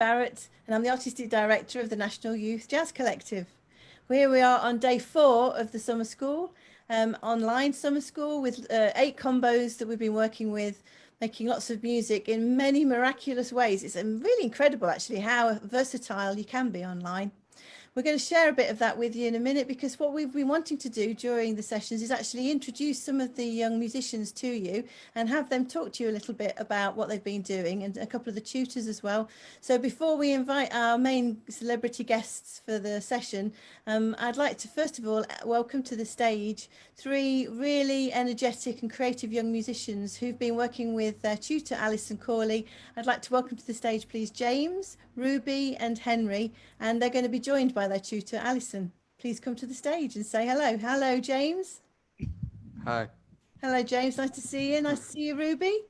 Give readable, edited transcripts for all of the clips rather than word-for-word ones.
Barratt, and I'm the Artistic Director of the National Youth Jazz Collective. Here we are on day 4 of the summer school, online summer school with 8 combos that we've been working with, making lots of music in many miraculous ways. It's really incredible actually how versatile you can be online. We're going to share a bit of that with you in a minute, because what we've been wanting to do during the sessions is actually introduce some of the young musicians to you and have them talk to you a little bit about what they've been doing, and a couple of the tutors as well. So before we invite our main celebrity guests for the session, I'd like to first of all welcome to the stage 3 really energetic and creative young musicians who've been working with their tutor Alison Corley. I'd like to welcome to the stage please James, Ruby and Henry, and they're going to be joined by their tutor Alison. Please come to the stage and say hello. Hello James. Hi. Hello James, nice to see you. Nice to see you Ruby.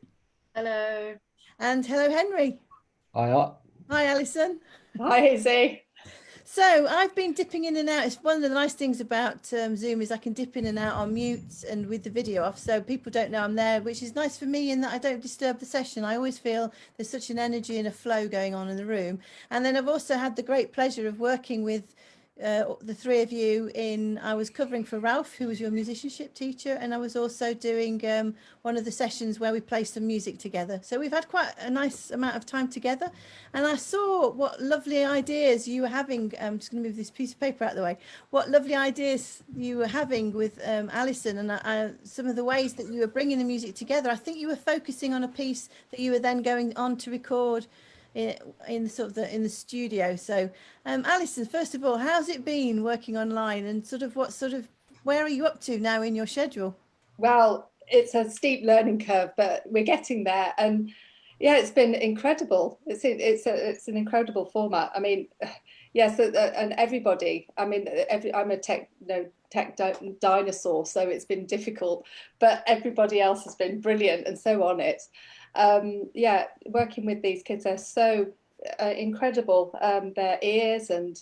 Hello. And hello Henry. Hi. Hi Alison. Hi, Izzy. So I've been dipping in and out. It's one of the nice things about Zoom is I can dip in and out on mute and with the video off, so people don't know I'm there, which is nice for me in that I don't disturb the session. I always feel there's such an energy and a flow going on in the room. And then I've also had the great pleasure of working with the 3 of you I was covering for Ralph, who was your musicianship teacher, and I was also doing one of the sessions where we play some music together. So we've had quite a nice amount of time together, and I saw what lovely ideas you were having. I'm just going to move this piece of paper out of the way. What lovely ideas you were having with Alison, and some of the ways that you were bringing the music together. I think you were focusing on a piece that you were then going on to record in sort of in the studio. So Alison, first of all, how's it been working online, and where are you up to now in your schedule? Well, it's a steep learning curve, but we're getting there. And yeah, it's been incredible. It's an incredible format. I mean, yes, and everybody. I mean, I'm a tech dinosaur, so it's been difficult, but everybody else has been brilliant, and so on it. Yeah, working with these kids, they're so incredible. Their ears and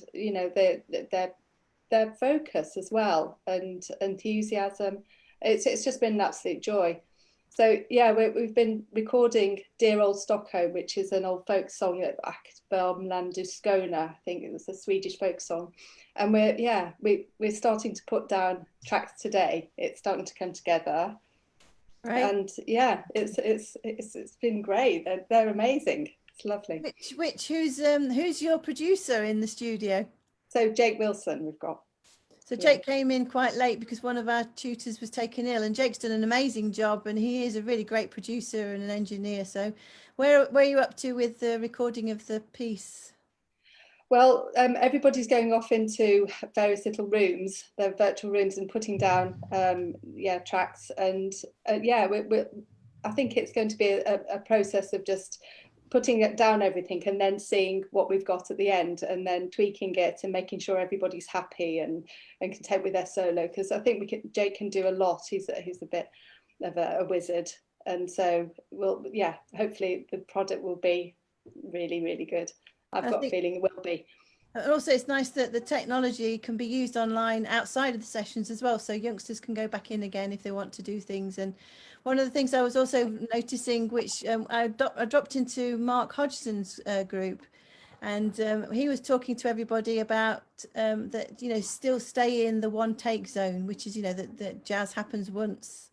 their focus as well, and enthusiasm. It's just been an absolute joy. So yeah, we've been recording "Dear Old Stockholm," which is an old folk song at Akbarmland Skåne. I think it was a Swedish folk song, and we're starting to put down tracks today. It's starting to come together. Right. And yeah, it's been great. They're amazing. It's lovely. Who's your producer in the studio? So Jake Wilson, we've got. So Jake came in quite late because one of our tutors was taken ill, and Jake's done an amazing job, and he is a really great producer and an engineer. So where are you up to with the recording of the piece? Well, everybody's going off into various little rooms, their virtual rooms, and putting down tracks. And I think it's going to be a process of just putting it down everything and then seeing what we've got at the end, and then tweaking it and making sure everybody's happy and content with their solo. Because I think Jake can do a lot. He's a bit of a wizard, and so hopefully the product will be really, really good. I've got a feeling it will be. And also it's nice that the technology can be used online outside of the sessions as well, so youngsters can go back in again if they want to do things. And one of the things I was also noticing, which I dropped into Mark Hodgson's group, and he was talking to everybody about that, still stay in the one take zone, which is, that jazz happens once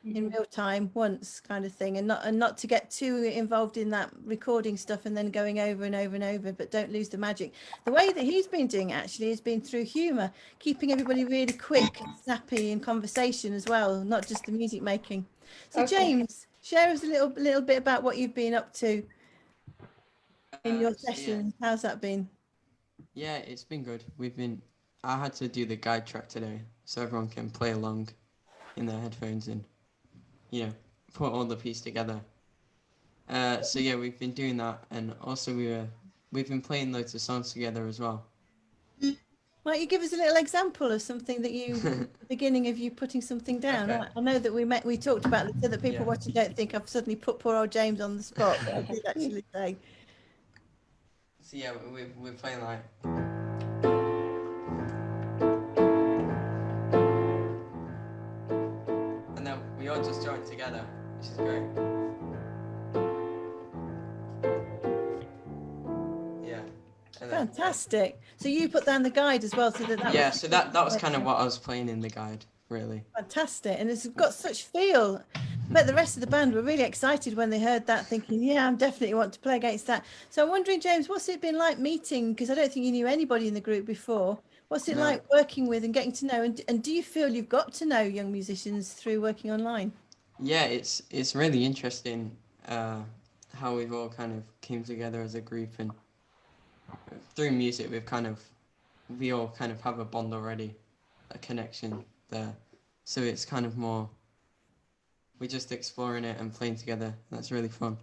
in real time once kind of thing, and not to get too involved in that recording stuff and then going over and over and over, but don't lose the magic. The way that he's been doing actually has been through humor, keeping everybody really quick and snappy in conversation as well, not just the music making. So okay. James, share us a little bit about what you've been up to in your sessions. Yeah. How's that been? Yeah, it's been good. I had to do the guide track today so everyone can play along in their headphones and put all the piece together. So yeah, we've been doing that, and also we've been playing loads of songs together as well. Might you give us a little example of something that the beginning of you putting something down? Okay. I know that we talked about this so that people watching don't think I've suddenly put poor old James on the spot, but I did actually say. So yeah, we're playing like. And then we all just join together, which is great. And then, Fantastic. So you put down the guide as well, so that yeah, was so that was kind of what I was playing in the guide, really. fantastic, and it's got such feel. I bet the rest of the band were really excited when they heard that, thinking, "Yeah, I'm definitely want to play against that." So I'm wondering, James, what's it been like meeting? Because I don't think you knew anybody in the group before. What's it No. like working with and getting to know? And do you feel you've got to know young musicians through working online? Yeah, it's really interesting how we've all kind of came together as a group, and through music we all kind of have a bond already, a connection there. So it's kind of more we're just exploring it and playing together. That's really fun.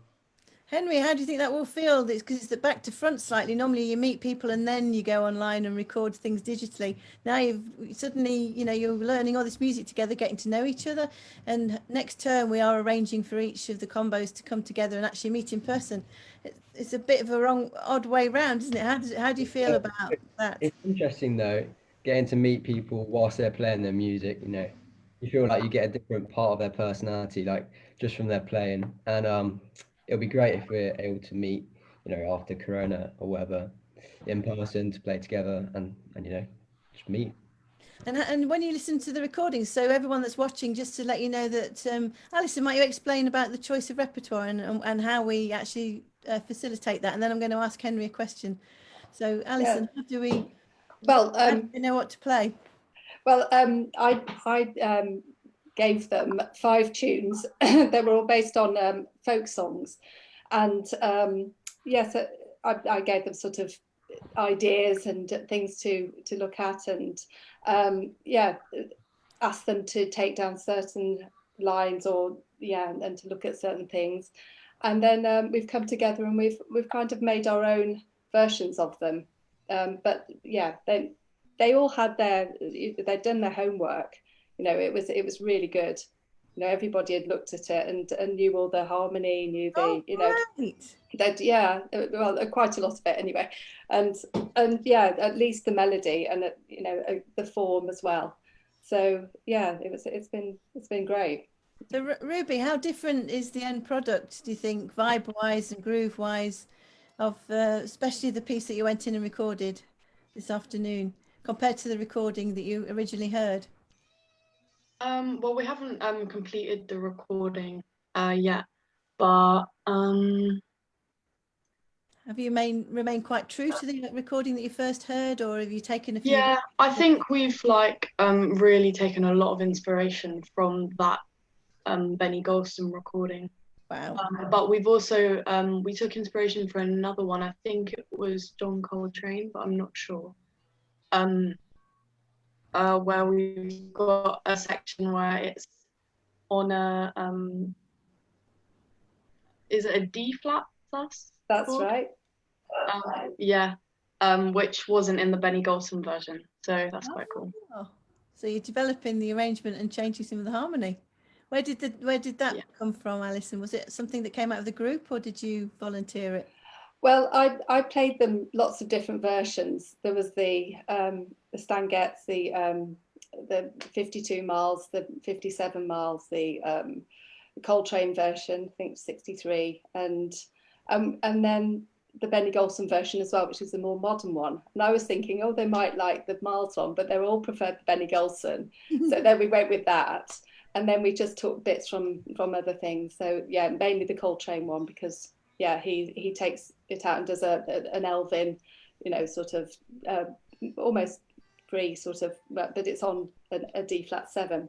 Henry, how do you think that will feel? It's because it's the back to front slightly. Normally you meet people and then you go online and record things digitally. Now you've suddenly, you're learning all this music together, getting to know each other. And next term we are arranging for each of the combos to come together and actually meet in person. It's a bit of a odd way round, isn't it? How do you feel about that? It's interesting though, getting to meet people whilst they're playing their music. You feel like you get a different part of their personality, like just from their playing. And it'll be great if we're able to meet, after Corona or whatever, in person to play together and just meet. And when you listen to the recordings, so everyone that's watching, just to let you know that, Alison, might you explain about the choice of repertoire and how we actually facilitate that? And then I'm going to ask Henry a question. So, Alison, how do we know what to play? Well, I gave them 5 tunes. They were all based on folk songs, and yes, I gave them sort of ideas and things to look at, and asked them to take down certain lines and to look at certain things, and then we've come together and we've kind of made our own versions of them, but yeah, they all had they'd done their homework. It was really good. Everybody had looked at it and knew all the harmony, knew quite a lot of it anyway, and at least the melody and the form as well. So yeah, it's been great. So Ruby, how different is the end product, do you think, vibe wise and groove wise, of especially the piece that you went in and recorded this afternoon compared to the recording that you originally heard? Well, we haven't completed the recording yet, but have you remained quite true to the recording that you first heard, or have you taken a few? Yeah, I think we've really taken a lot of inspiration from that Benny Golson recording. Wow. But we've also we took inspiration for another one. I think it was John Coltrane, but I'm not sure. Where we've got a section where it's on a is it a D flat sus? That's right. Which wasn't in the Benny Golson version, so that's quite cool. So you're developing the arrangement and changing some of the harmony. Where did that come from, Alison? Was it something that came out of the group, or did you volunteer it? Well, I played them lots of different versions. There was the Stan Getz, the 52 miles, the 57 miles, the Coltrane version, I think 63, and then the Benny Golson version as well, which is the more modern one. And I was thinking, they might like the miles one, but they all preferred the Benny Golson. So then we went with that. And then we just took bits from other things. So yeah, mainly the Coltrane one, because he takes it out and does an Elvin, sort of almost free sort of, but it's on a D flat 7.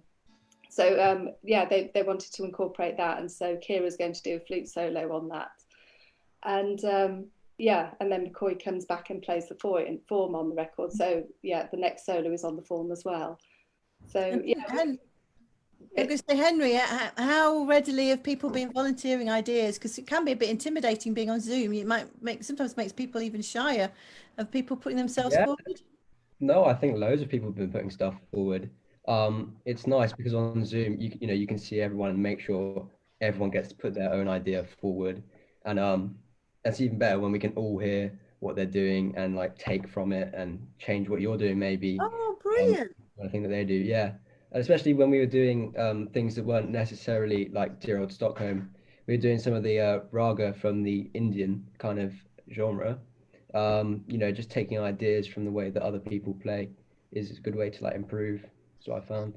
So they wanted to incorporate that, and so Kira's going to do a flute solo on that, and and then McCoy comes back and plays the form on the record. So the next solo is on the form as well. So I'm going to say, Henry, how readily have people been volunteering ideas? Because it can be a bit intimidating being on Zoom. It sometimes makes people even shyer of people putting themselves forward. No, I think loads of people have been putting stuff forward. It's nice because on Zoom, you can see everyone and make sure everyone gets to put their own idea forward. And that's even better when we can all hear what they're doing and take from it and change what you're doing maybe. Oh, brilliant. I think that they do, yeah. And especially when we were doing things that weren't necessarily like Dear Old Stockholm. We were doing some of the raga from the Indian kind of genre. You know, just taking ideas from the way that other people play is a good way to like improve. That's what I found.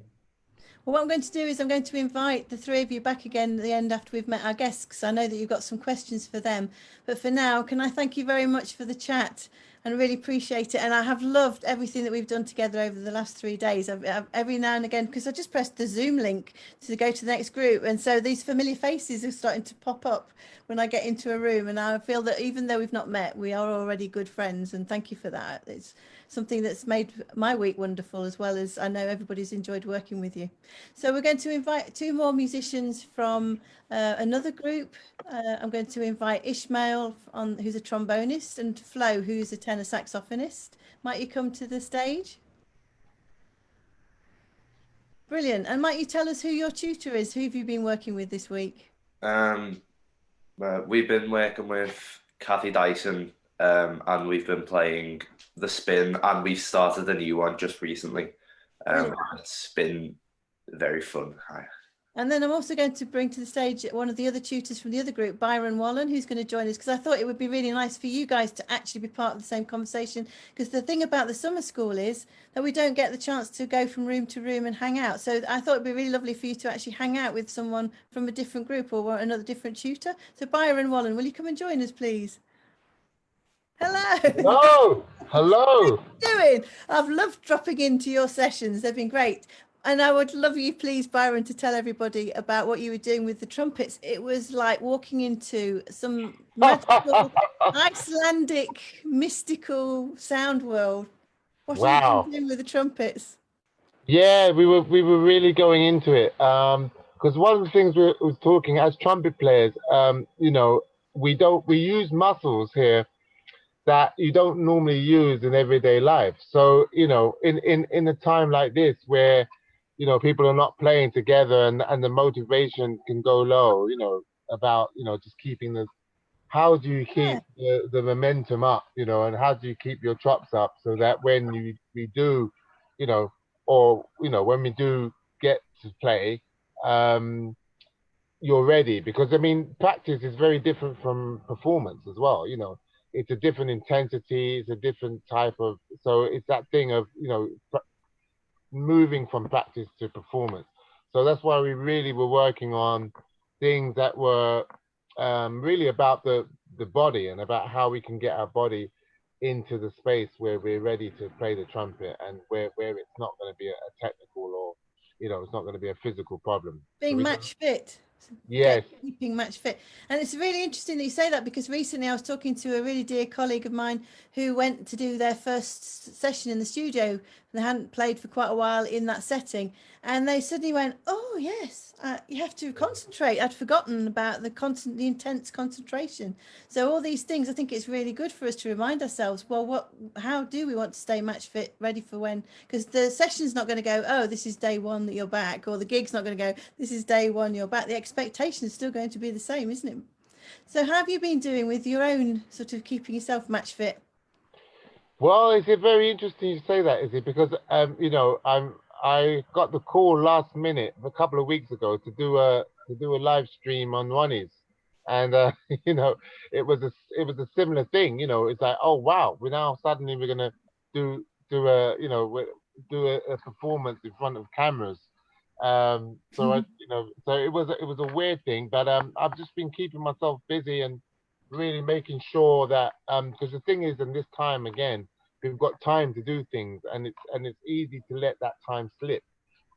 Well, what I'm going to do is I'm going to invite the three of you back again at the end after we've met our guests, because I know that you've got some questions for them. But for now, can I thank you very much for the chat and really appreciate it. And I have loved everything that we've done together over the last 3 days. I've every now and again, because I just pressed the Zoom link to go to the next group. And so these familiar faces are starting to pop up when I get into a room. And I feel that even though we've not met, we are already good friends. And thank you for that. It's something that's made my week wonderful, as well as I know everybody's enjoyed working with you. So we're going to invite two more musicians from another group. I'm going to invite Ishmael, who's a trombonist, and Flo, who's a tenor saxophonist. Might you come to the stage? Brilliant. And might you tell us who your tutor is? Who have you been working with this week? We've been working with Kathy Dyson, and we've been playing the spin, and we've started a new one just recently. It's been very fun. And then I'm also going to bring to the stage one of the other tutors from the other group, Byron Wallen, who's going to join us, because I thought it would be really nice for you guys to actually be part of the same conversation. Because the thing about the summer school is that we don't get the chance to go from room to room and hang out. So I thought it'd be really lovely for you to actually hang out with someone from a different group or another different tutor. So Byron Wallen, will you come and join us, please? Hello. Hello. Hello. What are you doing? I've loved dropping into your sessions. They've been great. And I would love you, please, Byron, to tell everybody about what you were doing with the trumpets. It was like walking into some magical, Icelandic, mystical sound world. What have you been doing with the trumpets? Yeah, we were really going into it. Because one of the things we were talking as trumpet players, you know, we use muscles here that you don't normally use in everyday life. So, you know, in a time like this where, you know, people are not playing together and the motivation can go low, you know, about, you know, just keeping how do you keep the momentum up, you know, and how do you keep your chops up so that when we do, you know, or, you know, when we do get to play, you're ready. Because, I mean, practice is very different from performance as well, you know. It's a different intensity, it's a different type of, so it's that thing of, you know, moving from practice to performance. So that's why we really were working on things that were really about the body and about how we can get our body into the space where we're ready to play the trumpet and where it's not going to be a technical or, you know, it's not going to be a physical problem. Being match fit. Yes. Keeping match fit. And it's really interesting that you say that, because recently I was talking to a really dear colleague of mine who went to do their first session in the studio. They hadn't played for quite a while in that setting, and they suddenly went, oh yes, you have to concentrate. I'd forgotten about the intense concentration. So all these things, I think it's really good for us to remind ourselves, well, how do we want to stay match fit, ready for when, because the session's not going to go, oh, this is day one that you're back, or the gig's not going to go, this is day one you're back. The expectation is still going to be the same, isn't it? So how have you been doing with your own sort of keeping yourself match fit? Well, it's very interesting you say that, is it? Because you know, I got the call last minute a couple of weeks ago to do a live stream on Ronnie's, and you know, it was a similar thing. You know, it's like, oh wow, we're gonna do a, you know, do a performance in front of cameras. So I, you know, so it was a weird thing, but I've just been keeping myself busy and really making sure that because the thing is, in this time again, we've got time to do things, and it's easy to let that time slip.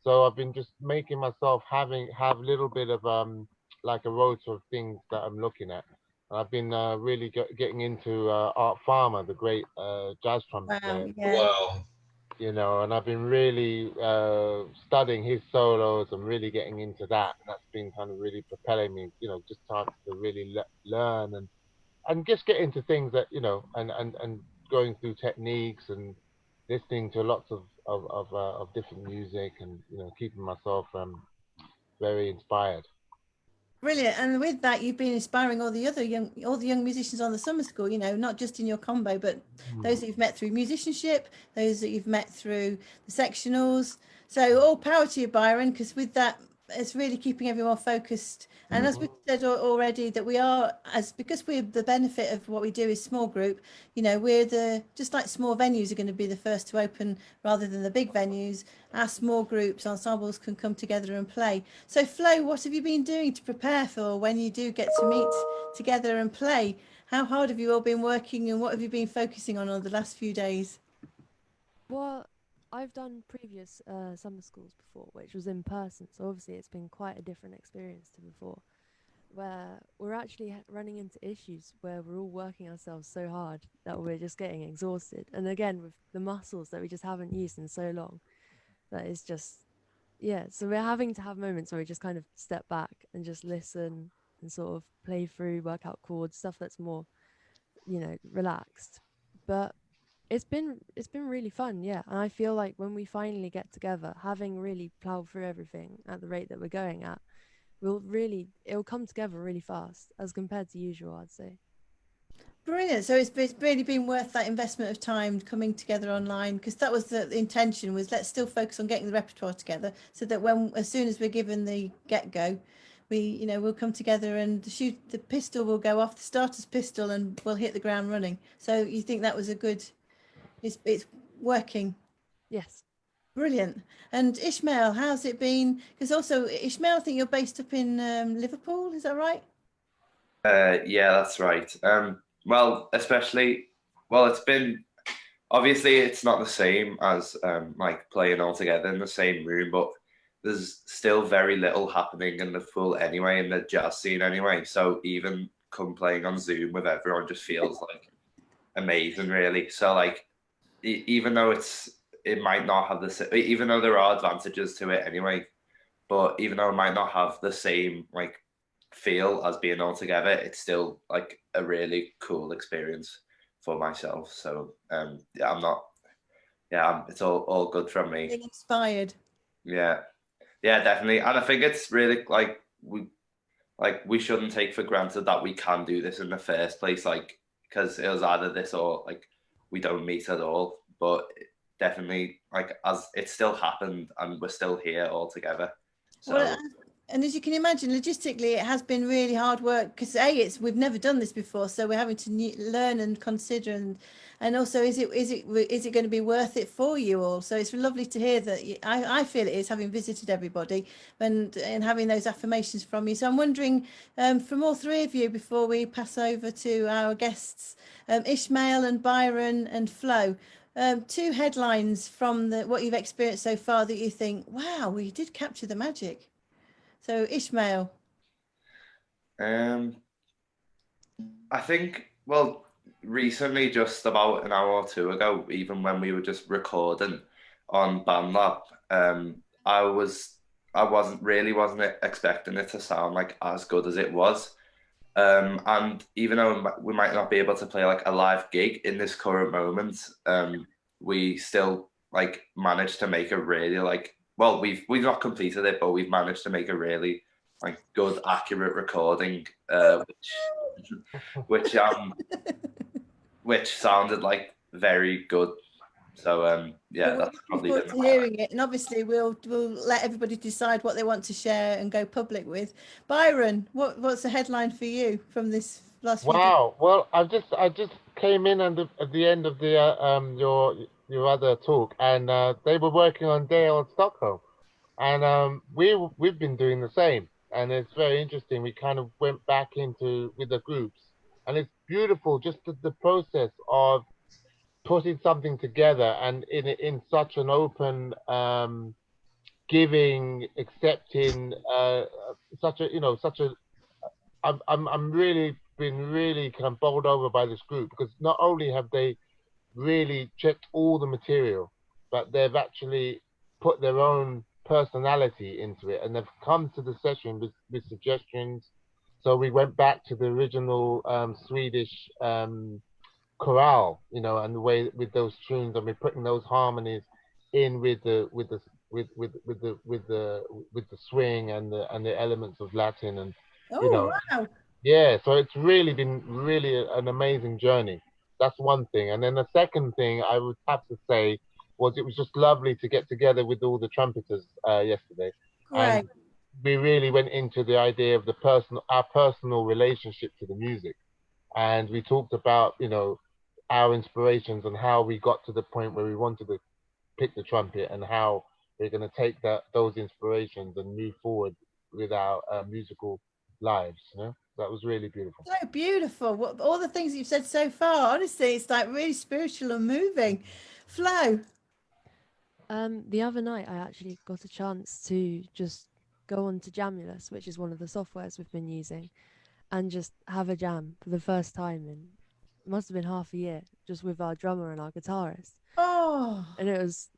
So I've been just making myself have a little bit of like a rotor of things that I'm looking at. And I've been really getting into Art Farmer, the great jazz trumpet player. Wow. You know, and I've been really studying his solos and really getting into that. And that's been kind of really propelling me, you know, just time to really learn and just get into things that, you know, and going through techniques and listening to lots of different music and, you know, keeping myself very inspired. Brilliant. And with that, you've been inspiring all the young musicians on the summer school, you know, not just in your combo, but those that you've met through musicianship, those that you've met through the sectionals. So all power to you, Byron, because with that it's really keeping everyone focused. And as we said already, that we are, because we're the benefit of what we do is small group, you know, we're just like small venues are going to be the first to open rather than the big venues. Our small groups, ensembles can come together and play. So Flo, what have you been doing to prepare for when you do get to meet together and play? How hard have you all been working, and what have you been focusing on the last few days? Well, I've done previous summer schools before, which was in person. So obviously it's been quite a different experience to before, where we're actually running into issues where we're all working ourselves so hard that we're just getting exhausted. And again, with the muscles that we just haven't used in so long, that is just, yeah. So we're having to have moments where we just kind of step back and just listen and sort of play through, work out chords, stuff that's more, you know, relaxed. But it's been really fun, yeah. And I feel like when we finally get together, having really plowed through everything at the rate that we're going at, it'll come together really fast as compared to usual, I'd say. Brilliant. So it's really been worth that investment of time coming together online, because that was the intention, was let's still focus on getting the repertoire together so that as soon as we're given the get-go, we'll come together and the pistol will go off, the starter's pistol, and we'll hit the ground running. So you think that was it's working? Yes. Brilliant. And Ishmael, how's it been? Because also Ishmael, I think you're based up in Liverpool, is that right? Yeah, that's right. Well, it's been, obviously it's not the same as like playing all together in the same room, but there's still very little happening in Liverpool anyway, in the jazz scene anyway. So even come playing on Zoom with everyone just feels like amazing, really. So like, even though it might not have even though there are advantages to it anyway, but even though it might not have the same like feel as being all together, it's still like a really cool experience for myself. So it's all good from me. Being inspired. Yeah, definitely. And I think it's really like we shouldn't take for granted that we can do this in the first place, like, because it was either this or like we don't meet at all. But definitely, like, as it still happened and we're still here all together. So. Well, and as you can imagine, logistically, it has been really hard work, because we've never done this before, so we're having to learn and consider, and also is it going to be worth it for you all? So it's lovely to hear that. I feel it is, having visited everybody and having those affirmations from you. So I'm wondering, from all three of you, before we pass over to our guests, Ishmael and Byron and Flo, two headlines from what you've experienced so far that you think, wow, we did capture the magic. So Ishmael. I think, well, recently, just about an hour or two ago, even when we were just recording on BandLab, I wasn't expecting it to sound like as good as it was. And even though we might not be able to play like a live gig in this current moment, we still like managed to make a really we've not completed it, but we've managed to make a really like good, accurate recording, which sounded like very good. So that's probably been hearing it, and obviously we'll let everybody decide what they want to share and go public with. Byron, what's the headline for you from this last? Wow. Well, I just came in at the end of the your other talk, and they were working on Dale Stockholm, and we've been doing the same, and it's very interesting. We kind of went back with the groups, and it's beautiful, just the process of putting something together and in such an open, giving, accepting, I'm really been really kind of bowled over by this group, because not only have they really checked all the material, but they've actually put their own personality into it, and they've come to the session with suggestions. So we went back to the original Swedish chorale, and the way with those tunes, and we're putting those harmonies in with the swing and the elements of Latin, and wow. Yeah, so it's really been an amazing journey. That's one thing. And then the second thing I would have to say was it was just lovely to get together with all the trumpeters yesterday. Right. And we really went into the idea of our personal relationship to the music, and we talked about, you know, our inspirations and how we got to the point where we wanted to pick the trumpet, and how we're going to take those inspirations and move forward with our musical lives. You know, that was really beautiful. So beautiful. What all the things you've said so far, honestly, it's like really spiritual and moving. Flo. The other night, I actually got a chance to just go on to Jamulus, which is one of the softwares we've been using, and just have a jam for the first time in, it must have been half a year, just with our drummer and our guitarist. Oh, And it was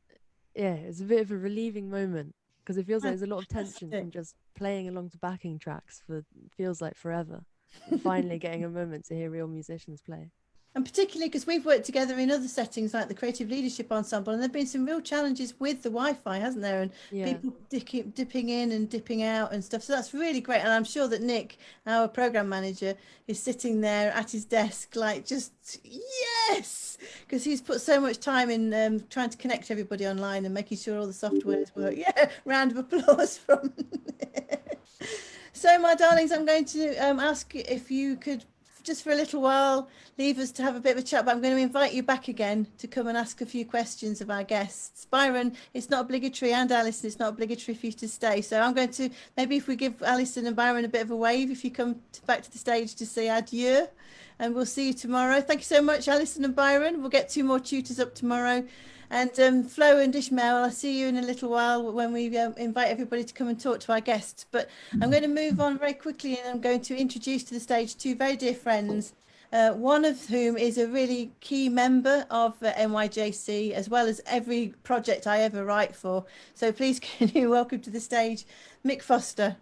a bit of a relieving moment, because it feels like there's a lot of tension fantastic. from just playing along to backing tracks for feels like forever, and finally getting a moment to hear real musicians play. And particularly because we've worked together in other settings like the Creative Leadership Ensemble, and there have been some real challenges with the Wi-Fi, hasn't there? And Yeah. people dipping in and dipping out and stuff. So that's really great. And I'm sure that Nick, our program manager, is sitting there at his desk like just yes, because he's put so much time in trying to connect everybody online and making sure all the softwares work. Yeah, round of applause from. So, my darlings, I'm going to ask if you could, just for a little while, leave us to have a bit of a chat, but I'm going to invite you back again to come and ask a few questions of our guests. Byron, it's not obligatory, and Alison, it's not obligatory for you to stay. So I'm going to, maybe if we give Alison and Byron a bit of a wave, if you come back to the stage to say adieu, and we'll see you tomorrow. Thank you so much, Alison and Byron. We'll get 2 more tutors up tomorrow. And Flo and Ishmael, I'll see you in a little while when we invite everybody to come and talk to our guests. But I'm going to move on very quickly, and I'm going to introduce to the stage 2 very dear friends, one of whom is a really key member of NYJC, as well as every project I ever write for. So please can you welcome to the stage Mick Foster.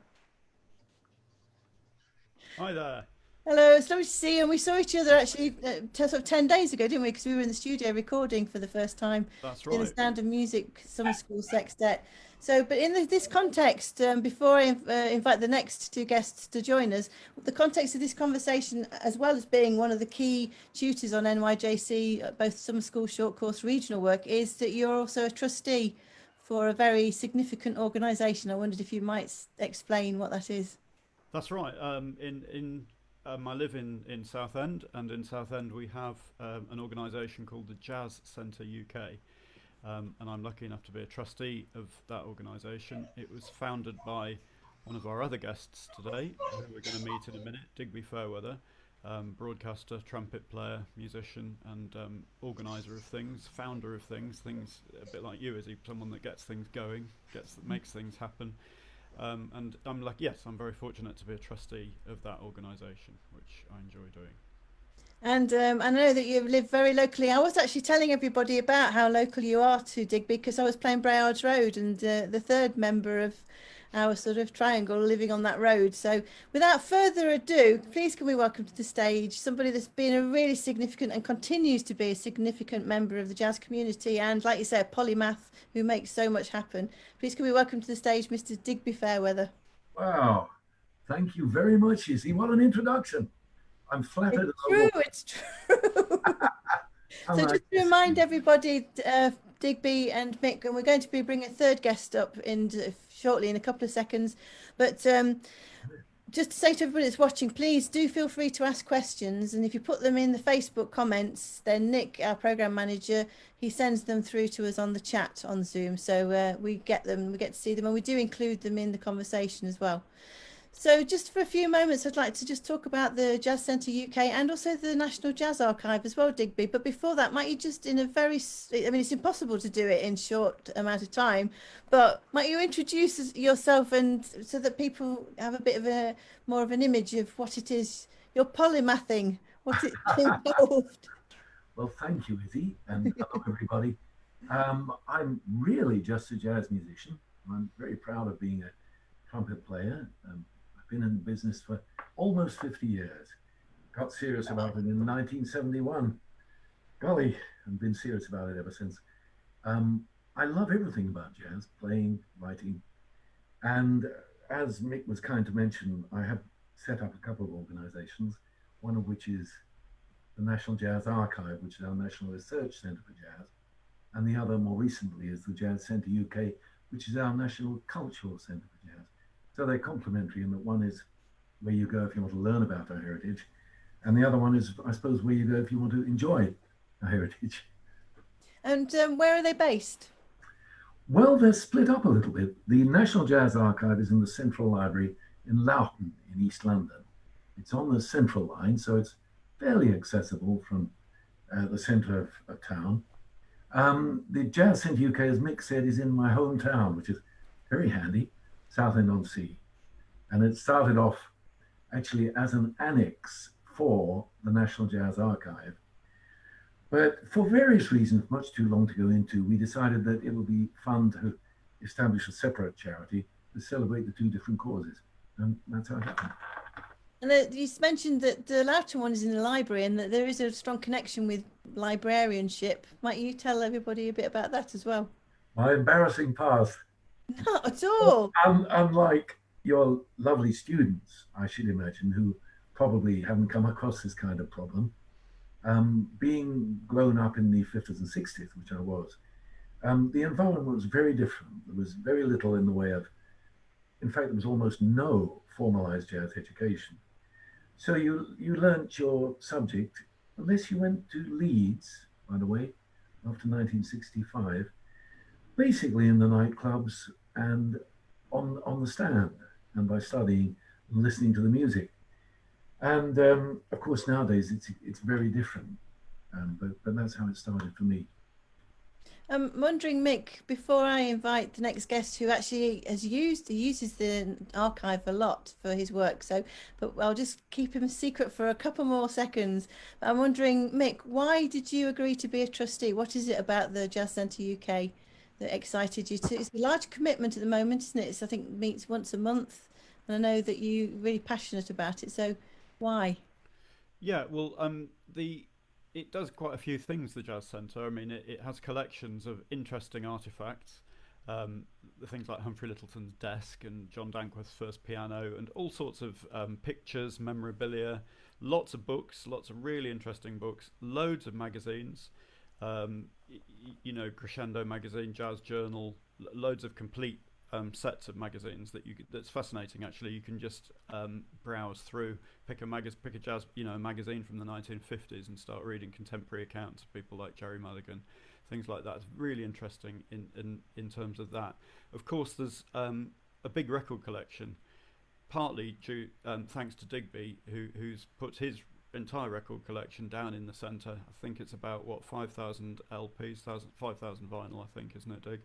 Hi there. Hello, it's lovely to see you. And we saw each other actually sort of 10 days ago, didn't we? Because we were in the studio recording for the first time. That's In the right. Sound of Music Summer School Sextet. So, but in this context, before I invite the next 2 guests to join us, the context of this conversation, as well as being one of the key tutors on NYJC, both summer school, short course, regional work, is that you're also a trustee for a very significant organisation. I wondered if you might explain what that is. That's right. I live in Southend, and in Southend we have an organisation called the Jazz Centre UK, and I'm lucky enough to be a trustee of that organisation. It was founded by one of our other guests today, who we're going to meet in a minute, Digby Fairweather, broadcaster, trumpet player, musician, and organiser of things, founder of things a bit like you, Izzy, someone that gets things going, makes things happen. And I'm I'm very fortunate to be a trustee of that organisation, which I enjoy doing. And I know that you live very locally. I was actually telling everybody about how local you are to Digby, because I was playing Brayards Road, and the 3rd member of our sort of triangle living on that road. So without further ado, please can we welcome to the stage somebody that's been a really significant and continues to be a significant member of the jazz community, and like you say, a polymath who makes so much happen. Please can we welcome to the stage Mr. Digby Fairweather. Wow, thank you very much, Izzy. What an introduction. I'm flattered. It's true. So just to remind everybody, Digby and Mick, and we're going to be bringing a 3rd guest up shortly in a couple of seconds, but just to say to everybody that's watching, please do feel free to ask questions, and if you put them in the Facebook comments, then Nick, our program manager, he sends them through to us on the chat on Zoom, so we get to see them, and we do include them in the conversation as well. So just for a few moments, I'd like to just talk about the Jazz Centre UK and also the National Jazz Archive as well, Digby. But before that, might you just it's impossible to do it in short amount of time, but might you introduce yourself, and so that people have a bit of more of an image of what it is, you're polymathing, what it's involved. Well, thank you, Izzy, and hello, everybody. I'm really just a jazz musician. I'm very proud of being a trumpet player. I've been in business for almost 50 years. Got serious about it in 1971. Golly, I've been serious about it ever since. I love everything about jazz, playing, writing. And as Mick was kind to mention, I have set up a couple of organizations, one of which is the National Jazz Archive, which is our National Research Centre for Jazz. And the other, more recently, is the Jazz Centre UK, which is our National Cultural Centre for Jazz. So they're complementary in that one is where you go if you want to learn about our heritage, and the other one is, I suppose, where you go if you want to enjoy our heritage. And where are they based? Well, they're split up a little bit. The National Jazz Archive is in the Central Library in Loughton in East London. It's on the Central Line, so it's fairly accessible from the centre of town. The Jazz Centre UK, as Mick said, is in my hometown, which is very handy, Southend-on-Sea. And it started off actually as an annex for the National Jazz Archive. But for various reasons, much too long to go into, we decided that it would be fun to establish a separate charity to celebrate the two different causes. And that's how it happened. And you mentioned that the Loughton one is in the library and that there is a strong connection with librarianship. Might you tell everybody a bit about that as well? My embarrassing past. Not at all. Unlike your lovely students, I should imagine, who probably haven't come across this kind of problem. Being grown up in the 50s and 60s, which I was, the environment was very different. There was very little in the way of, in fact, there was almost no formalized jazz education. So you learnt your subject, unless you went to Leeds, by the way, after 1965, basically in the nightclubs and on the stand, and by studying and listening to the music. And of course, nowadays it's very different, but that's how it started for me. I'm wondering, Mick, before I invite the next guest who actually uses the archive a lot for his work, but I'll just keep him a secret for a couple more seconds. I'm wondering, Mick, why did you agree to be a trustee? What is it about the Jazz Centre UK that excited you to? It's a large commitment at the moment, isn't it? It's, I think, meets once a month, and I know that you're really passionate about it. So why? Yeah, well, it does quite a few things, the Jazz Centre. I mean, it has collections of interesting artefacts, the things like Humphrey Littleton's desk and John Dankworth's first piano, and all sorts of pictures, memorabilia, lots of books, lots of really interesting books, loads of magazines, you know, Crescendo magazine, Jazz Journal, loads of complete sets of magazines that's fascinating. Actually, you can just browse through, pick a jazz, you know, a magazine from the 1950s and start reading contemporary accounts of people like Jerry Mulligan, things like that. It's really interesting in terms of that. Of course, there's a big record collection, partly due thanks to Digby, who's put his entire record collection down in the centre. I think it's about 5,000 LPs, 5,000 vinyl, I think, isn't it, Dig?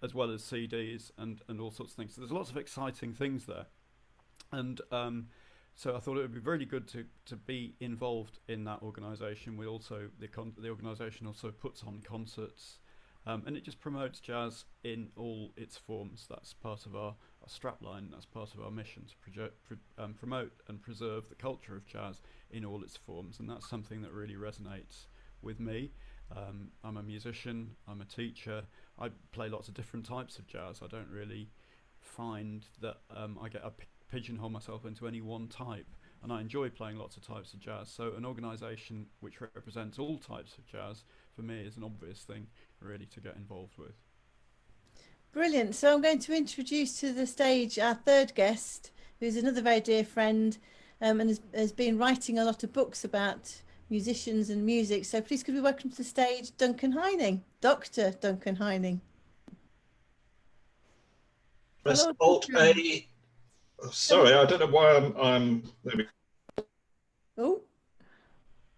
As well as CDs and all sorts of things. So there's lots of exciting things there, and so I thought it would be really good to be involved in that organisation. We also the organisation also puts on concerts, and it just promotes jazz in all its forms. That's part of our strapline. That's part of our mission to promote and preserve the culture of jazz in all its forms, and that's something that really resonates with me. I'm a musician, I'm a teacher, I play lots of different types of jazz. I don't really find that I pigeonhole myself into any one type, and I enjoy playing lots of types of jazz. So an organisation which represents all types of jazz, for me, is an obvious thing really to get involved with. Brilliant. So I'm going to introduce to the stage our third guest, who's another very dear friend, and has been writing a lot of books about musicians and music. So please could we welcome to the stage Duncan Heining, Dr. Duncan Heining. Press Hello, Alt Duncan. A. Sorry, I don't know why I'm there we go. Oh,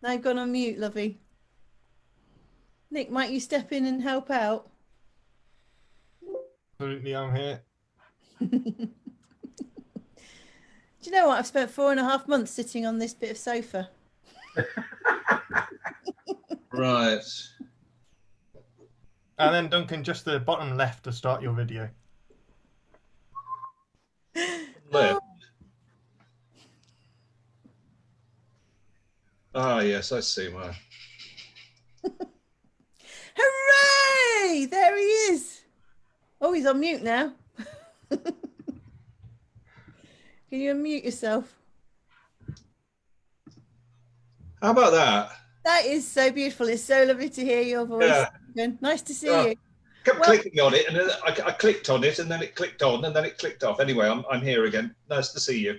now you've gone on mute, lovey. Nick, might you step in and help out? Absolutely, I'm here. Do you know what? I've spent 4.5 months sitting on this bit of sofa. Right. And then Duncan, just the bottom left to start your video. Left. Ah, yes, I see why. Hooray! There he is. Oh, he's on mute now. Can you unmute yourself? How about that? That is so beautiful. It's so lovely to hear your voice. Yeah. Nice to see you. kept clicking on it, and then I clicked on it, and then it clicked on, and then it clicked off. Anyway, I'm here again. Nice to see you.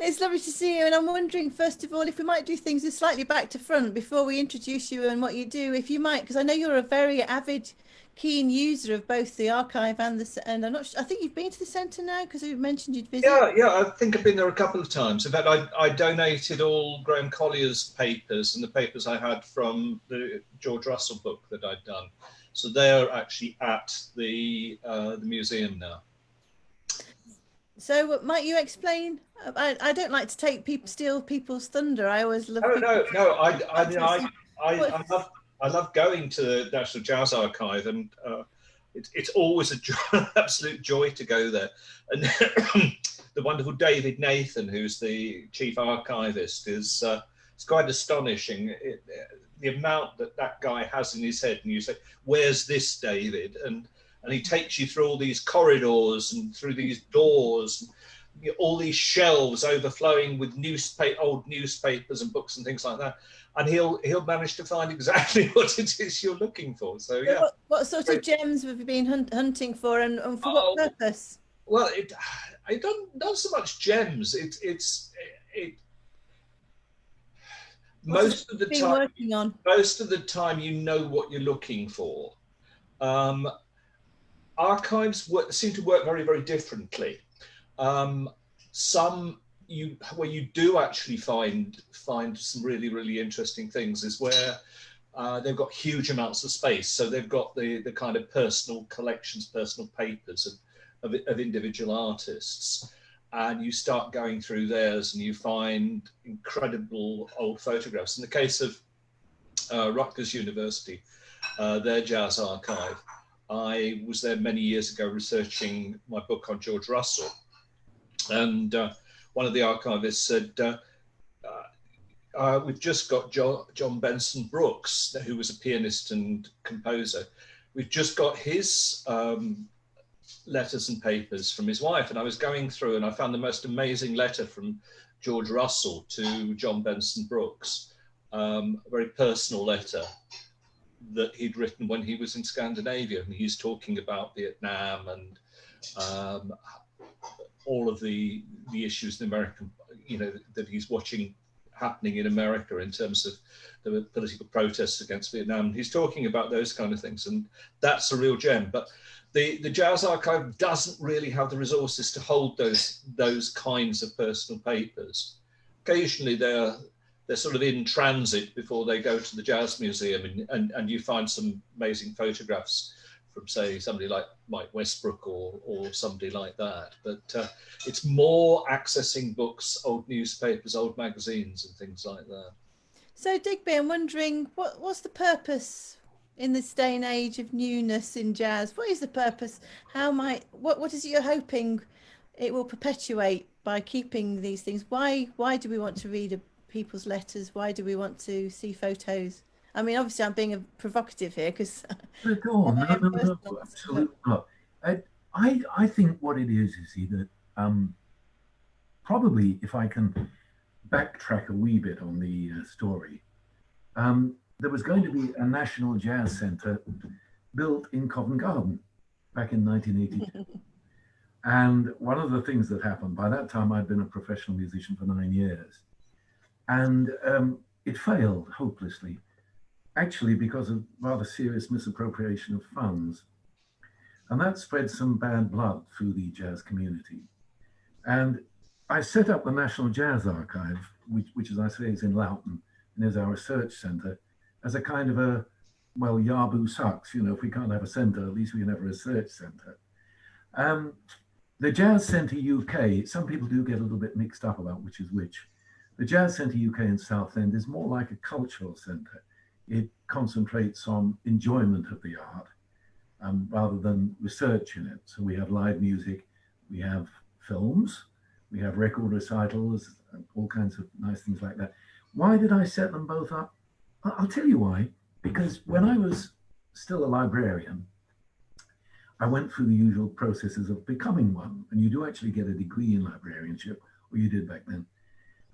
It's lovely to see you, and I'm wondering, first of all, if we might do things slightly back to front before we introduce you and what you do, if you might, because I know you're a very avid, keen user of both the archive and and I'm not sure, I think you've been to the centre now, because you mentioned you'd visit. Yeah, I think I've been there a couple of times. In fact, I donated all Graham Collier's papers and the papers I had from the George Russell book that I'd done. So they're actually at the museum now. So might you explain? I don't like to steal people's thunder. I always love. No. I love going to the National Jazz Archive, and it's always an absolute joy to go there. And the wonderful David Nathan, who's the chief archivist, is it's quite astonishing. The amount that guy has in his head, and you say, "Where's this, David?" And he takes you through all these corridors and through these doors, and all these shelves overflowing with old newspapers and books and things like that. And he'll manage to find exactly what it is you're looking for. So yeah. What sort of gems have you been hunting for, and for what purpose? Well, I don't not so much gems. Most of the time you know what you're looking for. Archives seem to work very, very differently. Where you do actually find some really, really interesting things is where they've got huge amounts of space. So they've got the kind of personal collections, personal papers of individual artists. And you start going through theirs and you find incredible old photographs. In the case of Rutgers University, their jazz archive, I was there many years ago researching my book on George Russell. And one of the archivists said, we've just got John Benson Brooks, who was a pianist and composer. We've just got his letters and papers from his wife. And I was going through and I found the most amazing letter from George Russell to John Benson Brooks, a very personal letter that he'd written when he was in Scandinavia. And he's talking about Vietnam and all of the issues in American, that he's watching happening in America in terms of the political protests against Vietnam. He's talking about those kind of things, and that's a real gem. But the Jazz Archive doesn't really have the resources to hold those kinds of personal papers. Occasionally they're sort of in transit before they go to the Jazz Museum, and you find some amazing photographs from, say, somebody like Mike Westbrook or somebody like that. But it's more accessing books, old newspapers, old magazines and things like that. So Digby, I'm wondering, what's the purpose in this day and age of newness in jazz? What is the purpose? What is it you're hoping it will perpetuate by keeping these things? Why do we want to read people's letters? Why do we want to see photos? I mean, obviously, I'm being provocative here because. No, absolutely not. I think what it is that probably, if I can backtrack a wee bit on the story, there was going to be a National Jazz Centre built in Covent Garden back in 1982. And one of the things that happened, by that time I'd been a professional musician for 9 years, and it failed hopelessly. Actually, because of rather serious misappropriation of funds. And that spread some bad blood through the jazz community. And I set up the National Jazz Archive, which as I say is in Loughton, and is our research centre, as a kind of a, well, Yabu sucks, if we can't have a centre, at least we can have a research centre. The Jazz Centre UK, some people do get a little bit mixed up about which is which. The Jazz Centre UK in Southend is more like a cultural centre. It concentrates on enjoyment of the art rather than research in it. So we have live music, we have films, we have record recitals, all kinds of nice things like that. Why did I set them both up? I'll tell you why. Because when I was still a librarian, I went through the usual processes of becoming one. And you do actually get a degree in librarianship, or you did back then.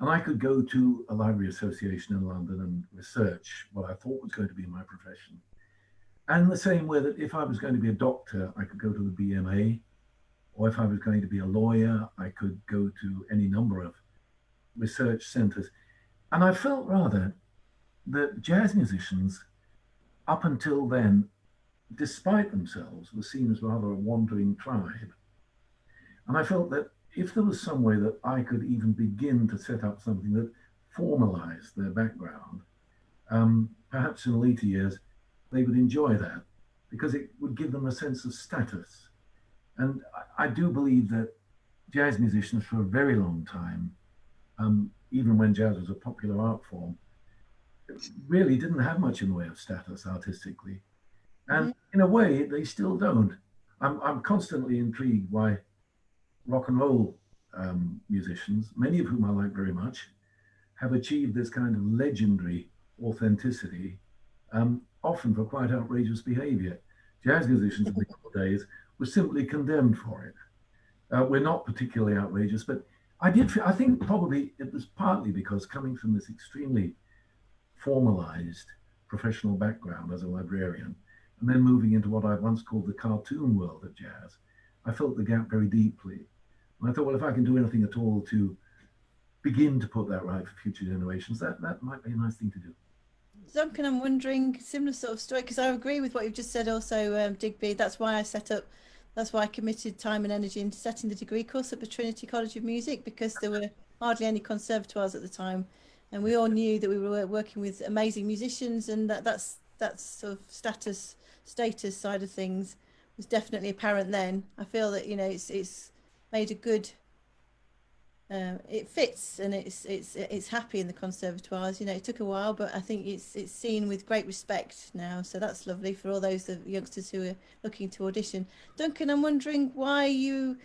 And I could go to a library association in London and research what I thought was going to be my profession. And the same way that if I was going to be a doctor, I could go to the BMA, or if I was going to be a lawyer, I could go to any number of research centers. And I felt rather that jazz musicians, up until then, despite themselves, were seen as rather a wandering tribe. And I felt that if there was some way that I could even begin to set up something that formalized their background, perhaps in later years, they would enjoy that because it would give them a sense of status. And I do believe that jazz musicians for a very long time, even when jazz was a popular art form, really didn't have much in the way of status artistically. And in a way, they still don't. I'm constantly intrigued why rock and roll musicians, many of whom I like very much, have achieved this kind of legendary authenticity, often for quite outrageous behavior. Jazz musicians in the old days were simply condemned for it. We're not particularly outrageous, but I think probably it was partly because coming from this extremely formalized professional background as a librarian, and then moving into what I once called the cartoon world of jazz, I felt the gap very deeply. And I thought, well, if I can do anything at all to begin to put that right for future generations, that might be a nice thing to do. Duncan, I'm wondering, similar sort of story, because I agree with what you've just said also, Digby. That's why I committed time and energy into setting the degree course at the Trinity College of Music, because there were hardly any conservatoires at the time. And we all knew that we were working with amazing musicians, and that's sort of status side of things was definitely apparent then. I feel that, you know, it's made a good, it fits, and it's happy in the conservatoires. You know, it took a while, but I think it's seen with great respect now. So that's lovely for all those youngsters who are looking to audition. Duncan, I'm wondering why you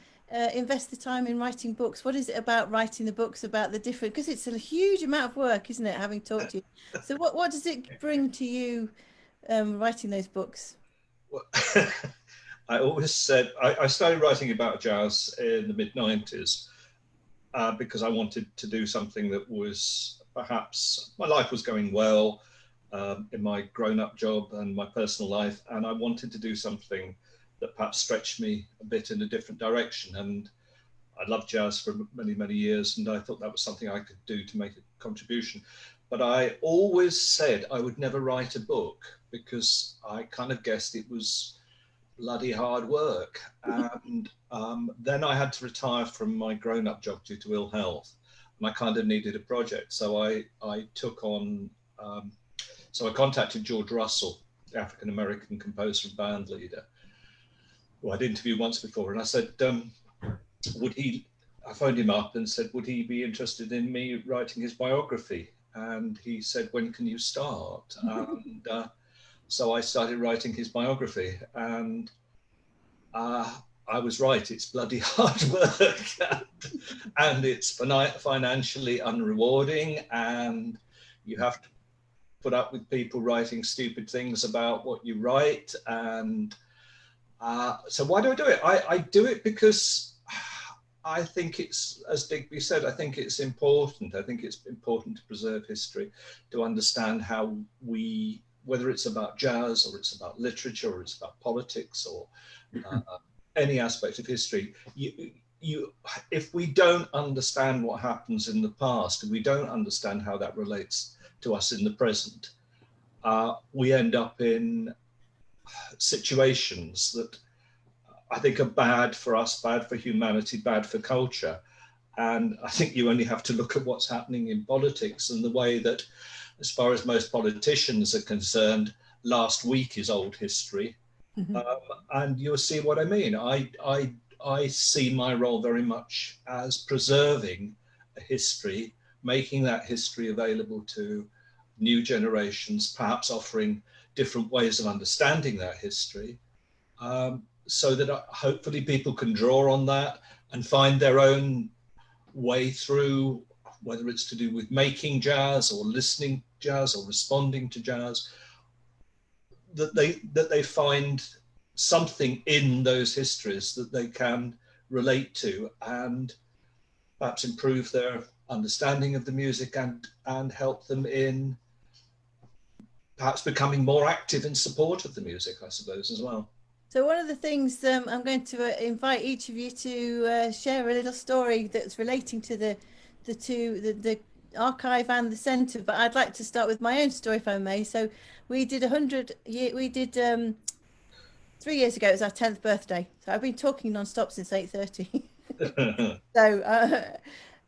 invest the time in writing books. What is it about writing the books about the different, because it's a huge amount of work, isn't it, having talked to you? So what does it bring to you writing those books? Well, I always said I started writing about jazz in the mid-90s because I wanted to do something that was, perhaps my life was going well in my grown-up job and my personal life, and I wanted to do something that perhaps stretched me a bit in a different direction. And I loved jazz for many, many years, and I thought that was something I could do to make a contribution. But I always said I would never write a book because I kind of guessed it was bloody hard work. And then I had to retire from my grown-up job due to ill health, and I kind of needed a project. So I took on, so I contacted George Russell, the African-American composer and band leader, who I'd interviewed once before, and I said, I phoned him up and said, would he be interested in me writing his biography? And he said, when can you start? And so I started writing his biography, and I was right, it's bloody hard work, and it's financially unrewarding, and you have to put up with people writing stupid things about what you write. And so why do I do it? I do it because I think it's, as Digby said, I think it's important. I think it's important to preserve history, to understand how we, whether it's about jazz or it's about literature or it's about politics or any aspect of history, if we don't understand what happens in the past and we don't understand how that relates to us in the present, we end up in situations that I think are bad for us, bad for humanity, bad for culture. And I think you only have to look at what's happening in politics and the way that, as far as most politicians are concerned, last week is old history. And you'll see what I mean. I see my role very much as preserving a history, making that history available to new generations, perhaps offering different ways of understanding that history, so that hopefully people can draw on that and find their own way through, whether it's to do with making jazz or listening jazz or responding to jazz, that they find something in those histories that they can relate to and perhaps improve their understanding of the music and help them in perhaps becoming more active in support of the music, I suppose, as well. So one of the things I'm going to invite each of you to share a little story that's relating to the archive and the centre. But I'd like to start with my own story, if I may. So we did 3 years ago. It was our 10th birthday. So I've been talking non-stop since 8:30. So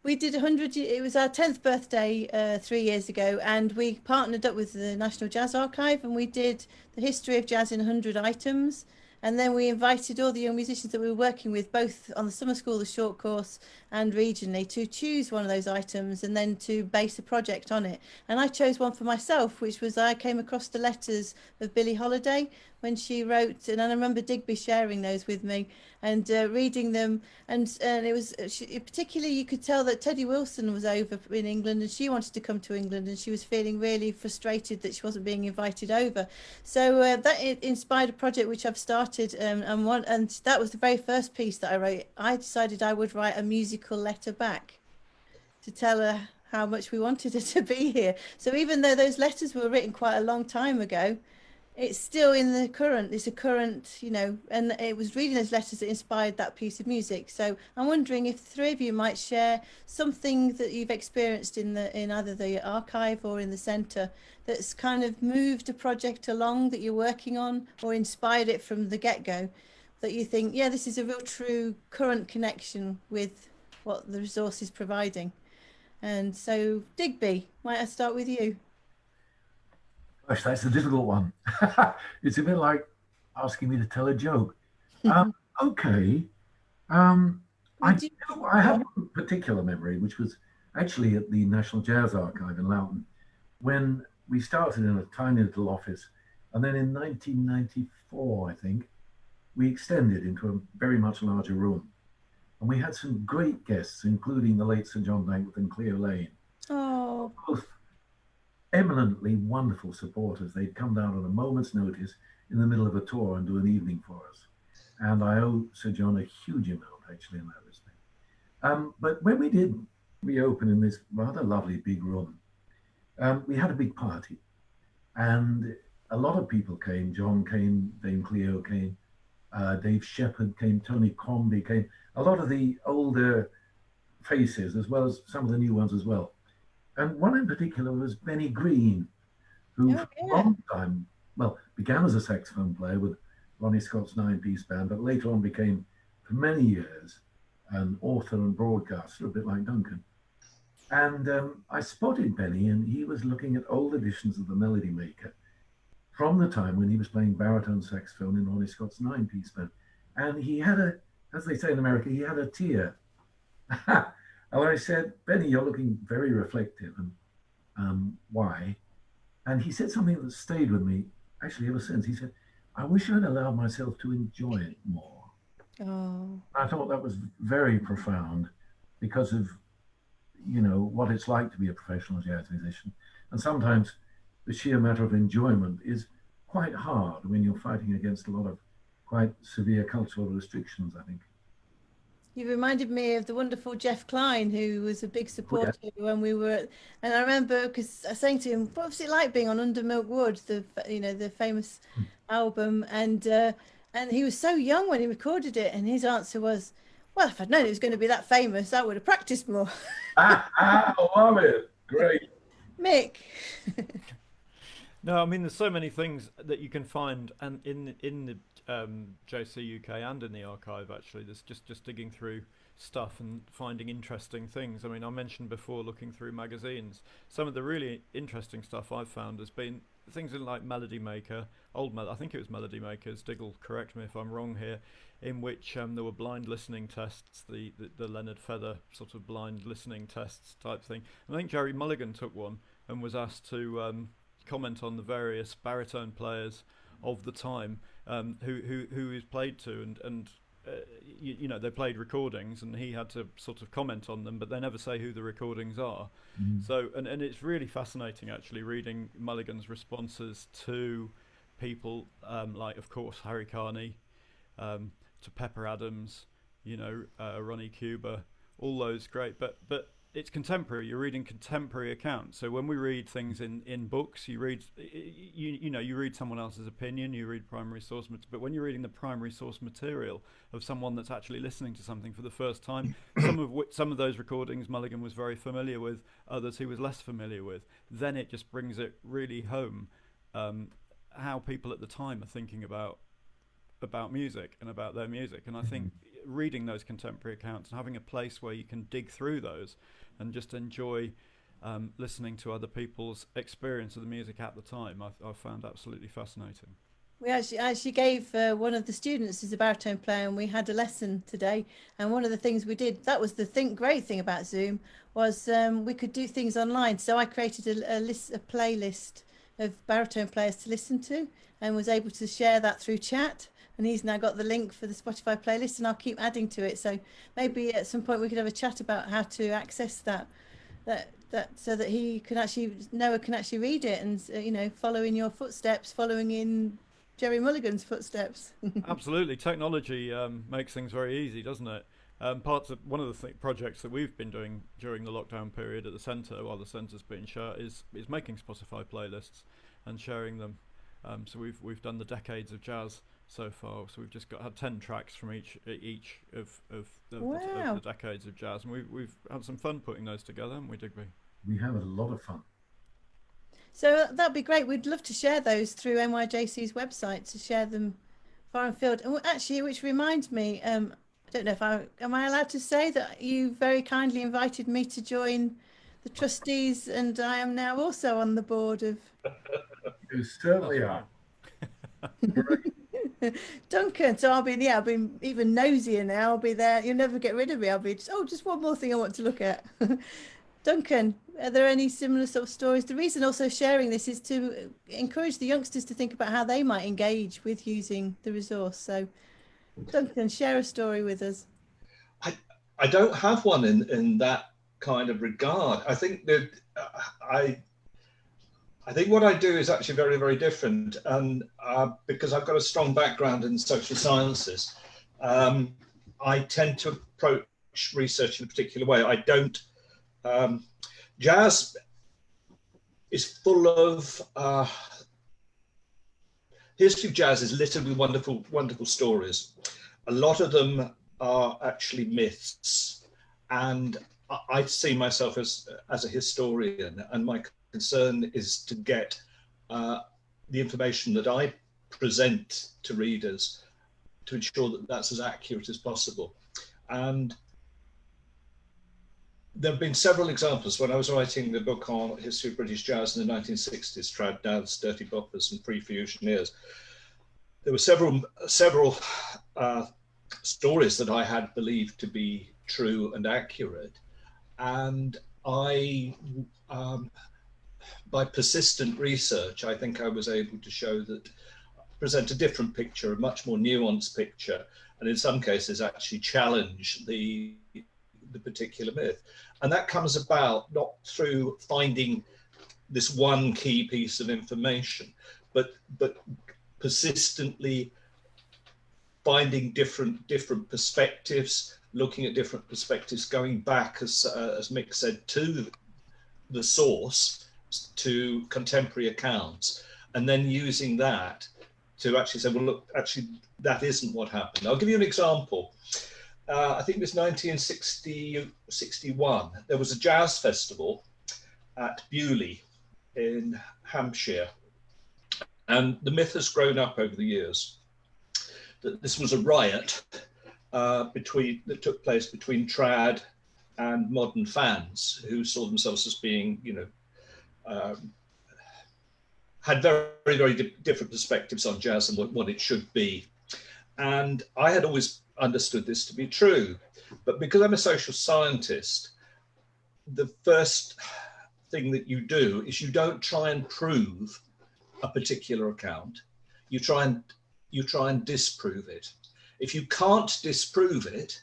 we did 100. It was our 10th birthday 3 years ago, and we partnered up with the National Jazz Archive, and we did the history of jazz in 100 items. And then we invited all the young musicians that we were working with, both on the summer school, the short course, and regionally, to choose one of those items and then to base a project on it. And I chose one for myself, which was I came across the letters of Billie Holiday when she wrote, and I remember Digby sharing those with me and reading them. And it was particularly, you could tell that Teddy Wilson was over in England and she wanted to come to England, and she was feeling really frustrated that she wasn't being invited over. So that inspired a project which I've started, and that was the very first piece that I wrote. I decided I would write a musical letter back to tell her how much we wanted her to be here. So even though those letters were written quite a long time ago, it's still in the current. It's a current, and it was reading those letters that inspired that piece of music. So I'm wondering if the three of you might share something that you've experienced in either the archive or in the centre that's kind of moved a project along that you're working on, or inspired it from the get-go, that you think, yeah, this is a real true current connection with what the resource is providing. And so, Digby, might I start with you? Gosh, that's a difficult one. It's a bit like asking me to tell a joke. Okay. I have one particular memory, which was actually at the National Jazz Archive in Loughton, when we started in a tiny little office, and then in 1994, I think, we extended into a very much larger room. And we had some great guests, including the late Sir John Dankworth and Cleo Lane. Oh. Both eminently wonderful supporters. They'd come down on a moment's notice in the middle of a tour and do an evening for us. And I owe Sir John a huge amount, actually, in that respect. But when we did reopen in this rather lovely big room, we had a big party. And a lot of people came. John came, Dame Cleo came, Dave Shepherd came, Tony Crombie came, a lot of the older faces, as well as some of the new ones as well. And one in particular was Benny Green, who for a long time, began as a saxophone player with Ronnie Scott's 9-piece band, but later on became, for many years, an author and broadcaster, a bit like Duncan. And I spotted Benny, and he was looking at old editions of the Melody Maker from the time when he was playing baritone saxophone in Ronnie Scott's 9-piece band. And he had as they say in America, he had a tear. And I said, Benny, you're looking very reflective, and why? And he said something that stayed with me, actually, ever since. He said, I wish I'd allowed myself to enjoy it more. Oh. I thought that was very profound because of, what it's like to be a professional jazz musician. And sometimes the sheer matter of enjoyment is quite hard when you're fighting against a lot of quite severe cultural restrictions, I think. You reminded me of the wonderful Jeff Klein, who was a big supporter when we were, and I remember because I was saying to him, "What was it like being on Under Milk Wood, the famous album?" And he was so young when he recorded it, and his answer was, "Well, if I'd known it was going to be that famous, I would have practiced more." I love it. Great. Mick. No, I mean, there's so many things that you can find, and in the JCUK and in the archive, actually, there's just digging through stuff and finding interesting things. I mean, I mentioned before looking through magazines. Some of the really interesting stuff I've found has been things in like Melody Maker, I think it was Melody Makers, Diggle, correct me if I'm wrong here, in which there were blind listening tests, the Leonard Feather sort of blind listening tests type thing. And I think Jerry Mulligan took one and was asked to comment on the various baritone players of the time who he's played to, and they played recordings, and he had to sort of comment on them, but they never say who the recordings are. So and it's really fascinating actually reading Mulligan's responses to people like, of course, Harry Carney, to Pepper Adams, Ronnie Cuba, all those great, but it's contemporary. You're reading contemporary accounts. So when we read things in books, you read you read someone else's opinion, you read primary source material. But when you're reading the primary source material of someone that's actually listening to something for the first time, some of those recordings Mulligan was very familiar with, others he was less familiar with. Then it just brings it really home how people at the time are thinking about music and about their music. And I think reading those contemporary accounts and having a place where you can dig through those and just enjoy listening to other people's experience of the music at the time, I found absolutely fascinating. We actually gave one of the students who's a baritone player, and we had a lesson today. And one of the things we did, that was the great thing about Zoom, was we could do things online. So I created a playlist of baritone players to listen to, and was able to share that through chat. And he's now got the link for the Spotify playlist, and I'll keep adding to it. So maybe at some point we could have a chat about how to access that so that Noah can actually read it and follow in your footsteps, following in Jerry Mulligan's footsteps. Absolutely, technology makes things very easy, doesn't it? One of the projects that we've been doing during the lockdown period at the centre, while the centre's been shut, is making Spotify playlists and sharing them. So we've done the decades of jazz so far. So we've just had 10 tracks from each of the decades of jazz, and we've had some fun putting those together, haven't we, Digby? We have a lot of fun. So that'd be great. We'd love to share those through NYJC's website, to share them far and field. And actually, which reminds me, I don't know if am I allowed to say that you very kindly invited me to join the trustees, and I am now also on the board of. You certainly are. Duncan, so I'll be even nosier now. I'll be there. You'll never get rid of me. I'll be just one more thing I want to look at. Duncan, are there any similar sort of stories? The reason also sharing this is to encourage the youngsters to think about how they might engage with using the resource. So Duncan, share a story with us. I don't have one in that kind of regard. I think that I think what I do is actually very, very different, and because I've got a strong background in social sciences, I tend to approach research in a particular way. I don't. Jazz is full of history of jazz is littered with wonderful, wonderful stories. A lot of them are actually myths, and I see myself as a historian, and my concern is to get the information that I present to readers to ensure that that's as accurate as possible. And there have been several examples. When I was writing the book on history of British jazz in the 1960s, trad dance, dirty boppers, and pre-fusion ears, there were several stories that I had believed to be true and accurate, and I by persistent research, I think I was able to show that, present a different picture, a much more nuanced picture, and in some cases actually challenge the particular myth. And that comes about not through finding this one key piece of information, but persistently finding different perspectives, looking at different perspectives, going back, as Mick said, to the source, to contemporary accounts, and then using that to actually say, well, look, actually, that isn't what happened. I'll give you an example. I think it was 1961. There was a jazz festival at Billie in Hampshire, and the myth has grown up over the years that this was a riot that took place between trad and modern fans who saw themselves as being, had very, very different perspectives on jazz and what it should be. And I had always understood this to be true, but because I'm a social scientist, the first thing that you do is you don't try and prove a particular account. You try and disprove it. If you can't disprove it,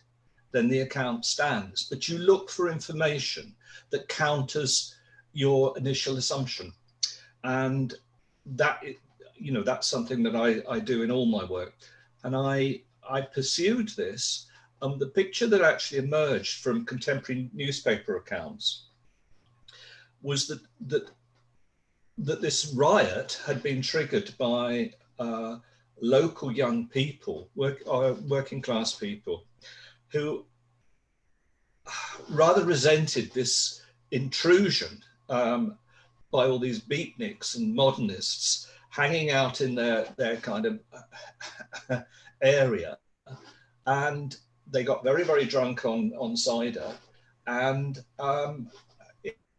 then the account stands, but you look for information that counters your initial assumption. And that, that's something that I do in all my work. And I pursued this the picture that actually emerged from contemporary newspaper accounts was that this riot had been triggered by local young people, working class people, who rather resented this intrusion by all these beatniks and modernists hanging out in their kind of area. And they got very, very drunk on cider. And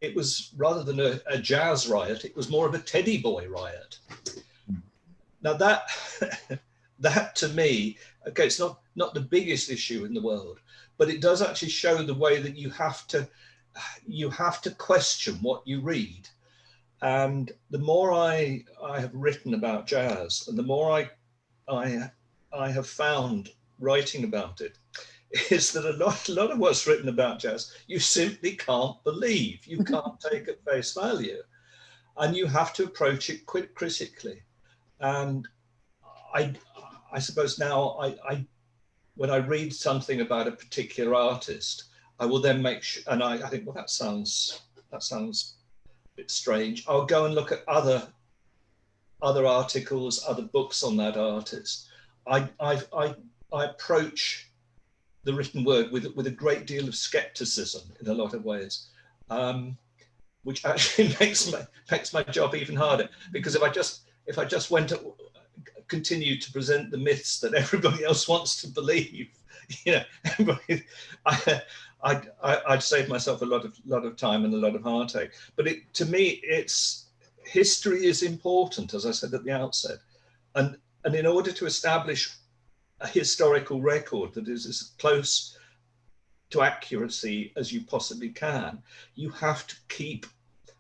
it was, rather than a jazz riot, it was more of a teddy boy riot. Now that to me, okay, it's not the biggest issue in the world, but it does actually show the way that you have to question what you read. And the more I have written about jazz, and the more I have found writing about it, is that a lot of what's written about jazz you simply can't believe, you can't take at face value, and you have to approach it critically. And I suppose now when I read something about a particular artist, I will then make sure, and I think, well, that sounds a bit strange. I'll go and look at other articles, other books on that artist. I approach the written word with a great deal of skepticism in a lot of ways, which actually makes my job even harder, because if I just continued to present the myths that everybody else wants to believe, I'd save myself a lot of time and a lot of heartache. But to me, history is important, as I said at the outset, and in order to establish a historical record that is as close to accuracy as you possibly can, you have to keep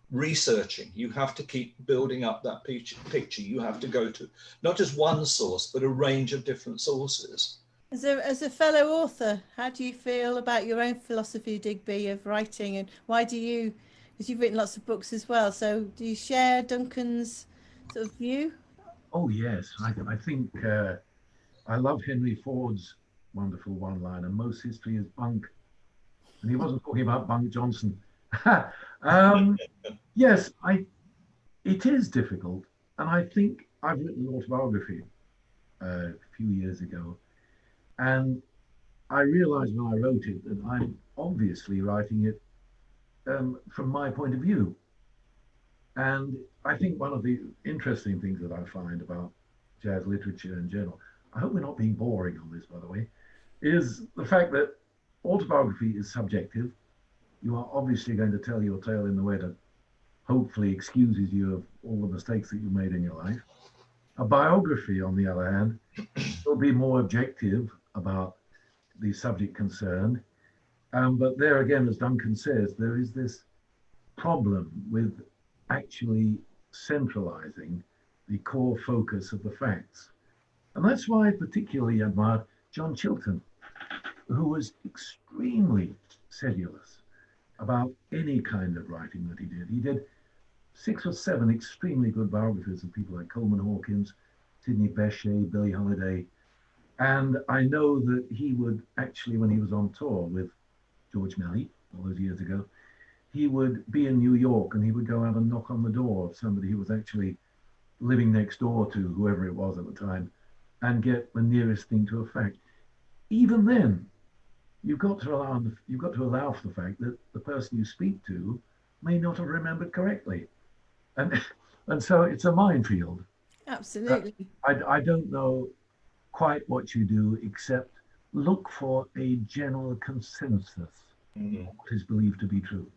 researching, you have to keep building up that picture. You have to go to not just one source, but a range of different sources. As a fellow author, how do you feel about your own philosophy, Digby, of writing, and why do you, because you've written lots of books as well, so do you share Duncan's sort of view? Oh yes, I think I love Henry Ford's wonderful one-liner, most history is bunk. And he wasn't talking about Bunk Johnson. Yes, it is difficult. And I think I've written an autobiography a few years ago. And I realized when I wrote it that I'm obviously writing it from my point of view. And I think one of the interesting things that I find about jazz literature in general, I hope we're not being boring on this, by the way, is the fact that autobiography is subjective. You are obviously going to tell your tale in the way that hopefully excuses you of all the mistakes that you made in your life. A biography, on the other hand, will be more objective about the subject concerned. But there again, as Duncan says, there is this problem with actually centralizing the core focus of the facts. And that's why I particularly admired John Chilton, who was extremely sedulous about any kind of writing that he did. He did 6 or 7 extremely good biographies of people like Coleman Hawkins, Sidney Bechet, Billie Holiday. And I know that he would actually, when he was on tour with George Melly all those years ago, he would be in New York and he would go out and knock on the door of somebody who was actually living next door to whoever it was at the time and get the nearest thing to a fact. Even then, you've got to allow for the fact that the person you speak to may not have remembered correctly. And so it's a minefield. Absolutely. I don't know quite what you do except look for a general consensus of what is believed to be true.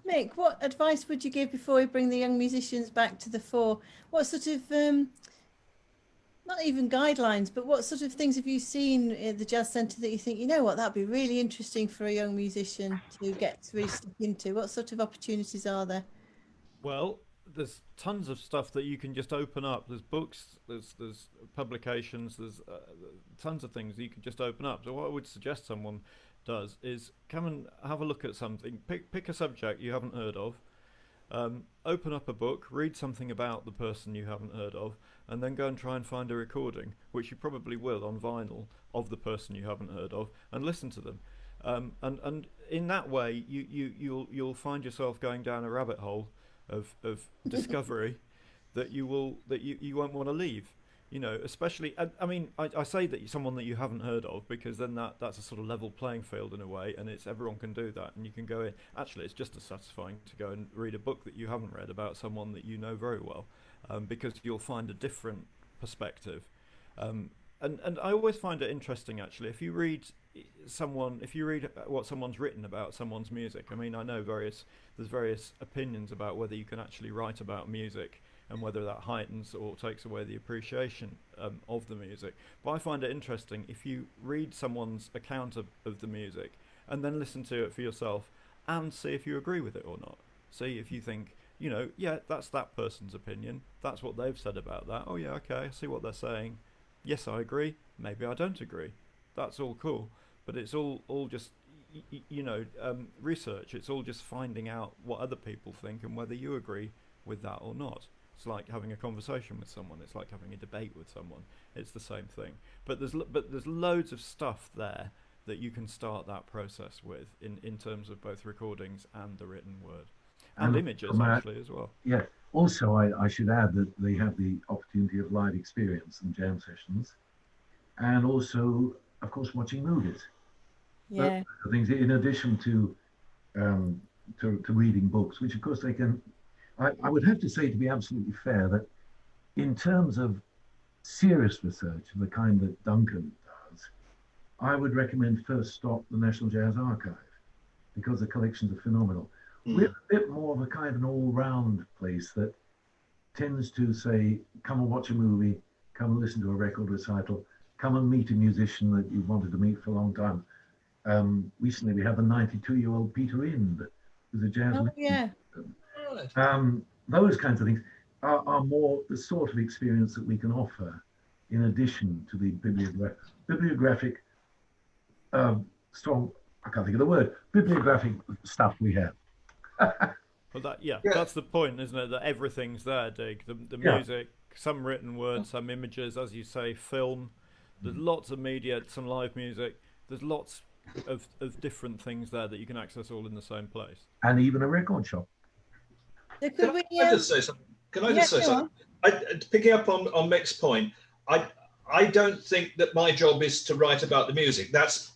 Mick, what advice would you give before we bring the young musicians back to the fore? What sort of, not even guidelines, but what sort of things have you seen at the Jazz Centre that you think, you know what, that'd be really interesting for a young musician to get really stuck into? What sort of opportunities are there? Well, there's tons of stuff that you can just open up. There's books, there's publications, there's tons of things that you can just open up. So what I would suggest someone does is come and have a look at something. Pick a subject you haven't heard of, Open up a book, read something about the person you haven't heard of, and then go and try and find a recording, which you probably will on vinyl, of the person you haven't heard of, and listen to them. And in that way, you'll find yourself going down a rabbit hole of discovery that you won't want to leave. You know, especially, I mean, I say that someone that you haven't heard of, because then that's a sort of level playing field in a way, and it's everyone can do that, and you can go in. Actually, it's just as satisfying to go and read a book that you haven't read about someone that you know very well, because you'll find a different perspective. And I always find it interesting, actually, if you read what someone's written about someone's music. I mean, I know there's various opinions about whether you can actually write about music and whether that heightens or takes away the appreciation of the music. But I find it interesting if you read someone's account of the music and then listen to it for yourself and see if you agree with it or not. See if you think, you know, yeah, that's that person's opinion. That's what they've said about that. Oh yeah, okay, I see what they're saying. Yes, I agree. Maybe I don't agree. That's all cool. But it's all just, research. It's all just finding out what other people think and whether you agree with that or not. It's like having a conversation with someone. It's like having a debate with someone. It's the same thing. But there's loads of stuff there that you can start that process with in terms of both recordings and the written word. And images, actually, as well. Yeah. Also, I should add that they have the opportunity of live experience and jam sessions. And also, of course, watching movies. Yeah. Things in addition to reading books, which of course they can. I would have to say, to be absolutely fair, that in terms of serious research of the kind that Duncan does, I would recommend first stop the National Jazz Archive, because the collections are phenomenal. We're a bit more of a kind of an all-round place that tends to say, come and watch a movie, come and listen to a record recital, come and meet a musician that you've wanted to meet for a long time. Recently we had the 92-year-old Peter Ind, who's a jazzman. Oh, yeah. Those kinds of things are more the sort of experience that we can offer in addition to the bibliographic strong, I can't think of the word, bibliographic stuff we have. Well, that's the point, isn't it? That everything's there, Dig. The music, some written words, some images, as you say, film. There's lots of media, some live music. There's lots of different things there that you can access all in the same place. And even a record shop. Can I just say something? Picking up on Mick's point, I don't think that my job is to write about the music. That's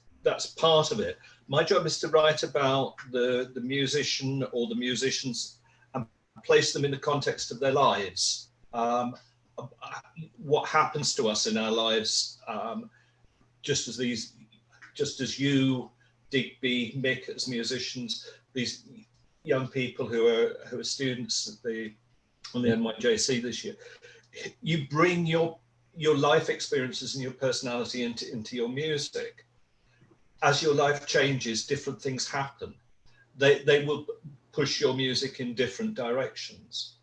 part of it. My job is to write about the musician or the musicians and place them in the context of their lives. What happens to us in our lives, just as you, Digby, Mick, as musicians, these young people who are students on the NYJC this year, you bring your life experiences and your personality into your music. As your life changes, different things happen. They will push your music in different directions.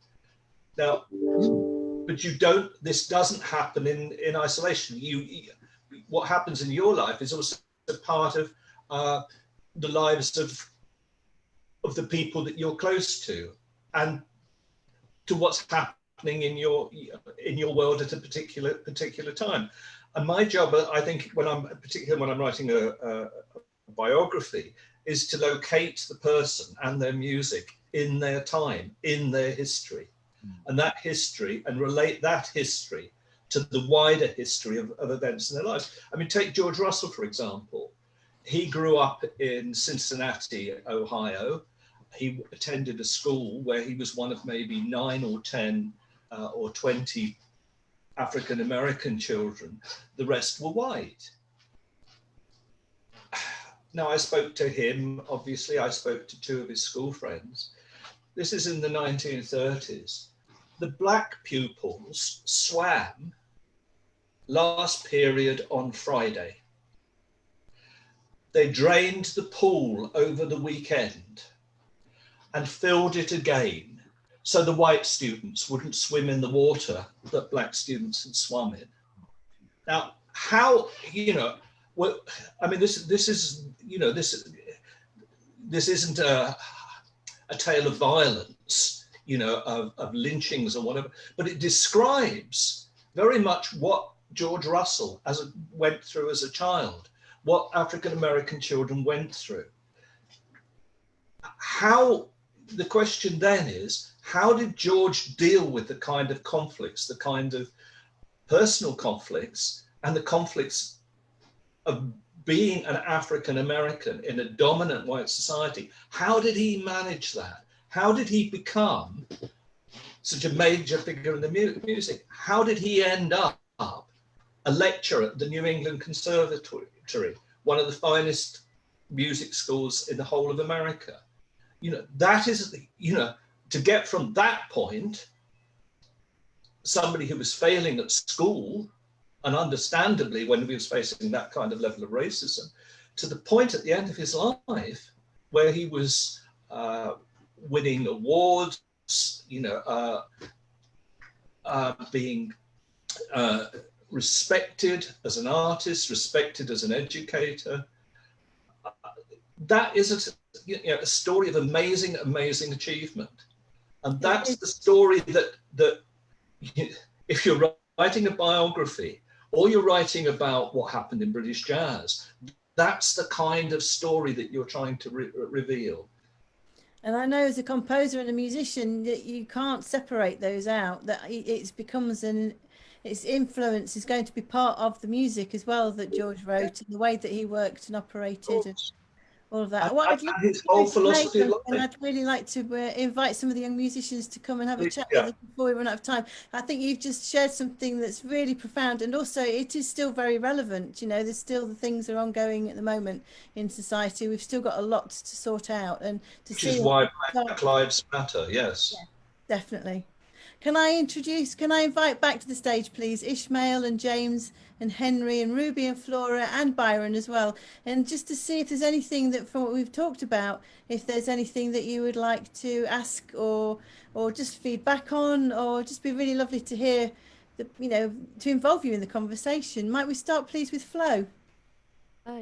Now, but this doesn't happen in isolation. What happens in your life is also part of the lives of the people that you're close to, and to what's happening in your world at a particular time. And my job, I think, particularly when I'm writing a biography, is to locate the person and their music in their time, in their history, and that history, and relate that history to the wider history of events in their lives. I mean, take George Russell, for example. He grew up in Cincinnati, Ohio. He attended a school where he was one of maybe 9 or 10 or 20 African-American children. The rest were white. Now, I spoke to him, obviously. I spoke to 2 of his school friends. This is in the 1930s. The black pupils swam last period on Friday. They drained the pool over the weekend and filled it again, so the white students wouldn't swim in the water that black students had swum in. Now, how, I mean, this isn't a tale of violence. you know, of lynchings or whatever, but it describes very much what George Russell went through as a child, what African American children went through. The question then is, how did George deal with the kind of conflicts, the kind of personal conflicts, and the conflicts of being an African American in a dominant white society? How did he manage that? How did he become such a major figure in the music? How did he end up a lecturer at the New England Conservatory, one of the finest music schools in the whole of America? You know, that is, you know, to get from that point, somebody who was failing at school, and understandably when he was facing that kind of level of racism, to the point at the end of his life where he was winning awards, you know, being respected as an artist, respected as an educator. That is a story of amazing, amazing achievement. And that's the story that if you're writing a biography or you're writing about what happened in British jazz, that's the kind of story that you're trying to reveal. And I know as a composer and a musician that you can't separate those out, that it becomes its influence is going to be part of the music as well that George wrote, and the way that he worked and operated and all of that. His whole philosophy of life. And I'd really like to invite some of the young musicians to come and have a chat with us before we run out of time. I think you've just shared something that's really profound, and also it is still very relevant. You know, there's still the things that are ongoing at the moment in society. We've still got a lot to sort out, and to Which is why Black Lives Matter. Yes, yeah, definitely. Can I invite back to the stage, please, Ishmael and James and Henry and Ruby and Flora and Byron as well. And just to see if there's anything that from what we've talked about, if there's anything that you would like to ask or just feedback on, or just be really lovely to hear, you know, to involve you in the conversation. Might we start, please, with Flo?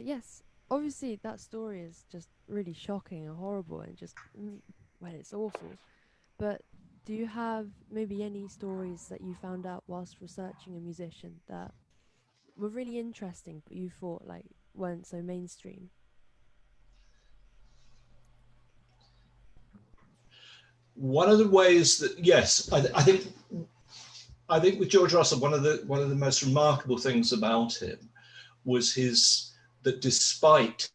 Yes. Obviously, that story is just really shocking and horrible and just, well, it's awful. But do you have maybe any stories that you found out whilst researching a musician that were really interesting, but you thought like weren't so mainstream? One of the ways that, yes, I think with George Russell, one of the most remarkable things about him was that despite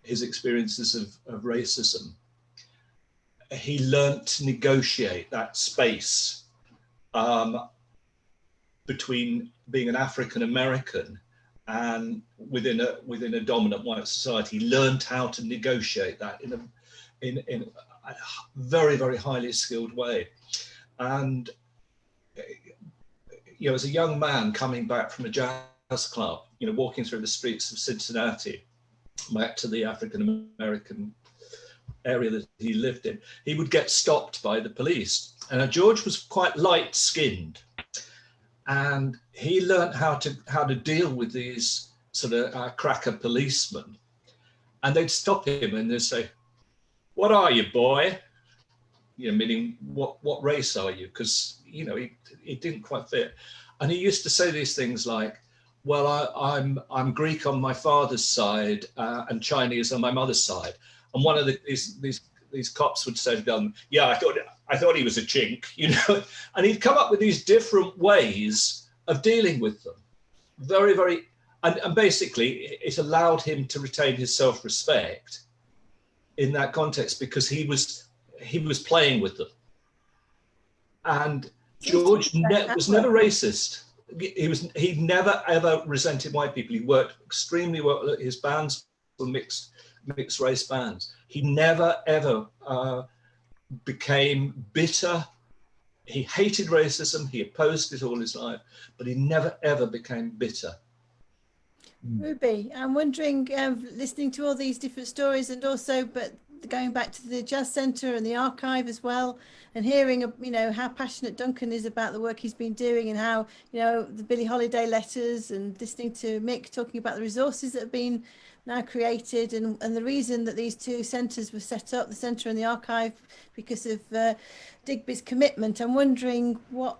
his experiences of racism, he learnt to negotiate that space between being an African American and within a dominant white society. He learned how to negotiate that in a very, very highly skilled way. And you know, as a young man coming back from a jazz club, you know, walking through the streets of Cincinnati back to the African American area that he lived in, he would get stopped by the police. And George was quite light-skinned, and he learned how to deal with these sort of cracker policemen. And they'd stop him and they'd say, "What are you, boy?" You know, meaning what race are you? Because you know he didn't quite fit. And he used to say these things like, "Well, I'm Greek on my father's side and Chinese on my mother's side." And one of these cops would say to him, "Yeah, I thought he was a chink," you know. And he'd come up with these different ways of dealing with them. Very, very, and basically it allowed him to retain his self-respect in that context because he was playing with them. And George was never racist. He never ever resented white people. He worked extremely well. His bands were mixed race bands. He never ever became bitter. He hated racism. He opposed it all his life, but he never ever became bitter. Ruby, I'm wondering, listening to all these different stories, and also, but going back to the Jazz Centre and the archive as well, and hearing, you know, how passionate Duncan is about the work he's been doing, and how, you know, the Billie Holiday letters, and listening to Mick talking about the resources that have been now created, and the reason that these two centres were set up, the centre and the archive, because of Digby's commitment. I'm wondering what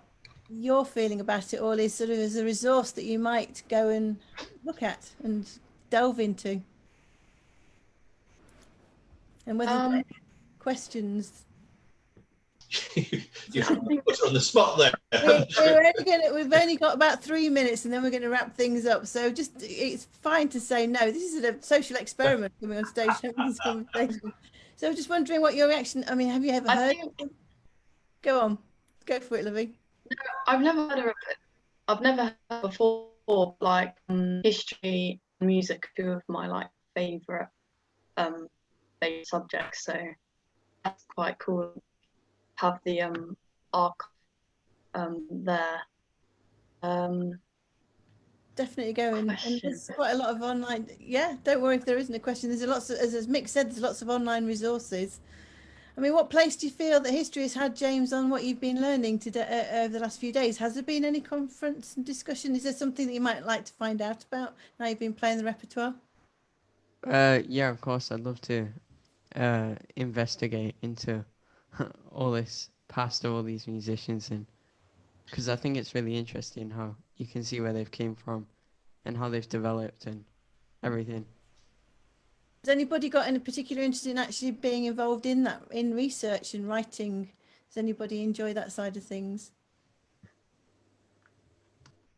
your feeling about it all is, sort of as a resource that you might go and look at and delve into, and whether you've got any questions. You put her on the spot there. We've only got about 3 minutes, and then we're going to wrap things up. So just, it's fine to say no. This is a social experiment coming on stage, having this conversation. So I'm just wondering what your reaction. I mean, have you ever heard? Go on, go for it, Livy. No, I've never heard of it. I've never heard before. Like history, music, two of my like favorite subjects. So that's quite cool. Have the archive there. Definitely go in, and there's quite a lot of online. Yeah, don't worry if there isn't a question. There's lots of, as Mick said, there's lots of online resources. I mean, what place do you feel that history has had, James, on what you've been learning today over the last few days? Has there been any conference and discussion? Is there something that you might like to find out about now you've been playing the repertoire? Yeah, of course. I'd love to investigate into all this past of all these musicians, and because I think it's really interesting how you can see where they've came from and how they've developed and everything. Has anybody got any particular interest in actually being involved in that, in research and writing? Does anybody enjoy that side of things?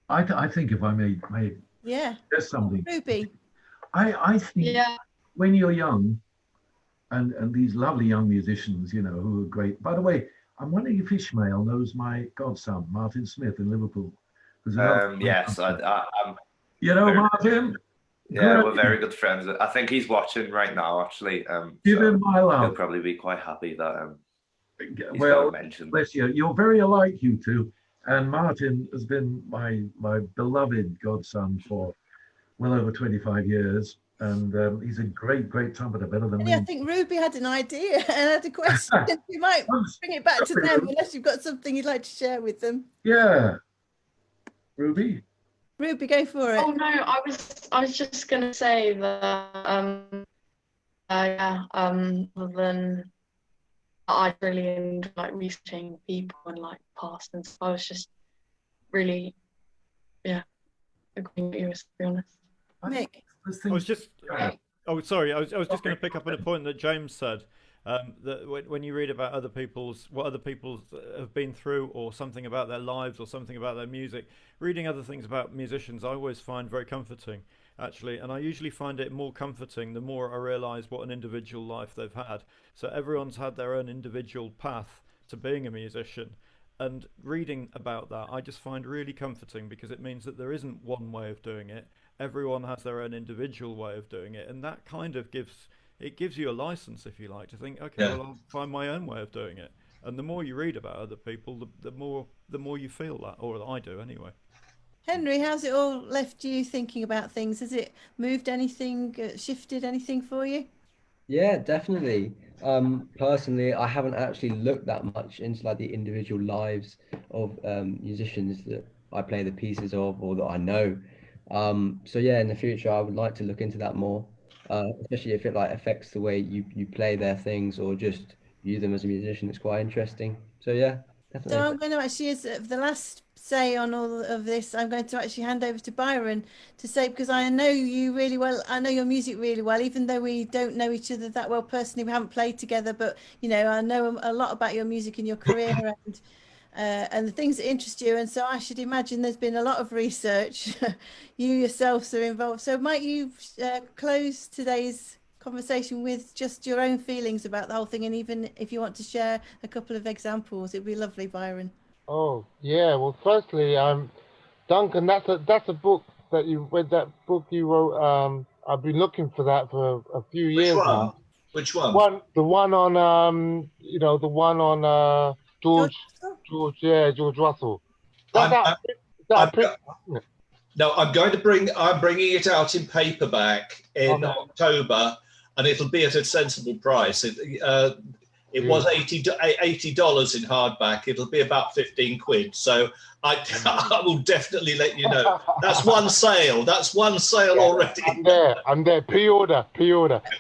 I think if I may suggest something. Ruby. I think when you're young, and these lovely young musicians, you know, who are great. By the way, I'm wondering if Ishmael knows my godson, Martin Smith in Liverpool. Yes, I'm. You know Martin? Yeah, we're very good friends. I think he's watching right now, actually. Give him my love. He'll probably be quite happy that he's well, mentioned. bless you. You're very alike, you two. And Martin has been my beloved godson for well over 25 years. And he's a great trumpeter, better than me. I think Ruby had an idea and had a question. You might bring it back to them unless you've got something you'd like to share with them. Yeah. Ruby, go for it. Oh no, I was just gonna say that then I really enjoy like researching people and like past, and so I was just really agreeing with you, to be honest. Mick. I was just sorry, I was just going to pick up on a point that James said, that when you read about what other people have been through, or something about their lives, or something about their music, reading other things about musicians I always find very comforting, actually, and I usually find it more comforting the more I realise what an individual life they've had. So everyone's had their own individual path to being a musician, and reading about that I just find really comforting, because it means that there isn't one way of doing it. Everyone has their own individual way of doing it, and that kind of gives you a license, if you like, to think, okay, well, I'll find my own way of doing it. And the more you read about other people, the more you feel that, or I do anyway. Henry, how's it all left you thinking about things? Has it moved anything, shifted anything for you? Yeah, definitely. Personally, I haven't actually looked that much into like the individual lives of musicians that I play the pieces of, or that I know. So yeah, in the future I would like to look into that more, especially if it like affects the way you play their things, or just view them as a musician. It's quite interesting. So yeah, definitely. So I'm going to actually, as the last say on all of this, I'm going to actually hand over to Byron to say, because I know you really well, I know your music really well, even though we don't know each other that well personally, we haven't played together, but you know, I know a lot about your music and your career and the things that interest you, and so I should imagine there's been a lot of research. You yourselves are involved, so might you close today's conversation with just your own feelings about the whole thing, and even if you want to share a couple of examples, it'd be lovely, Byron. Oh yeah, well, firstly, Duncan, that's a book that you read. That book you wrote. I've been looking for that for a few years now. Which one? The one on the one on George Russell. No, I'm bringing it out in paperback in October, and it'll be at a sensible price. It was $80 in hardback. It'll be about 15 quid. So I will definitely let you know. That's one sale. That's one sale already. I'm there. Pre-order.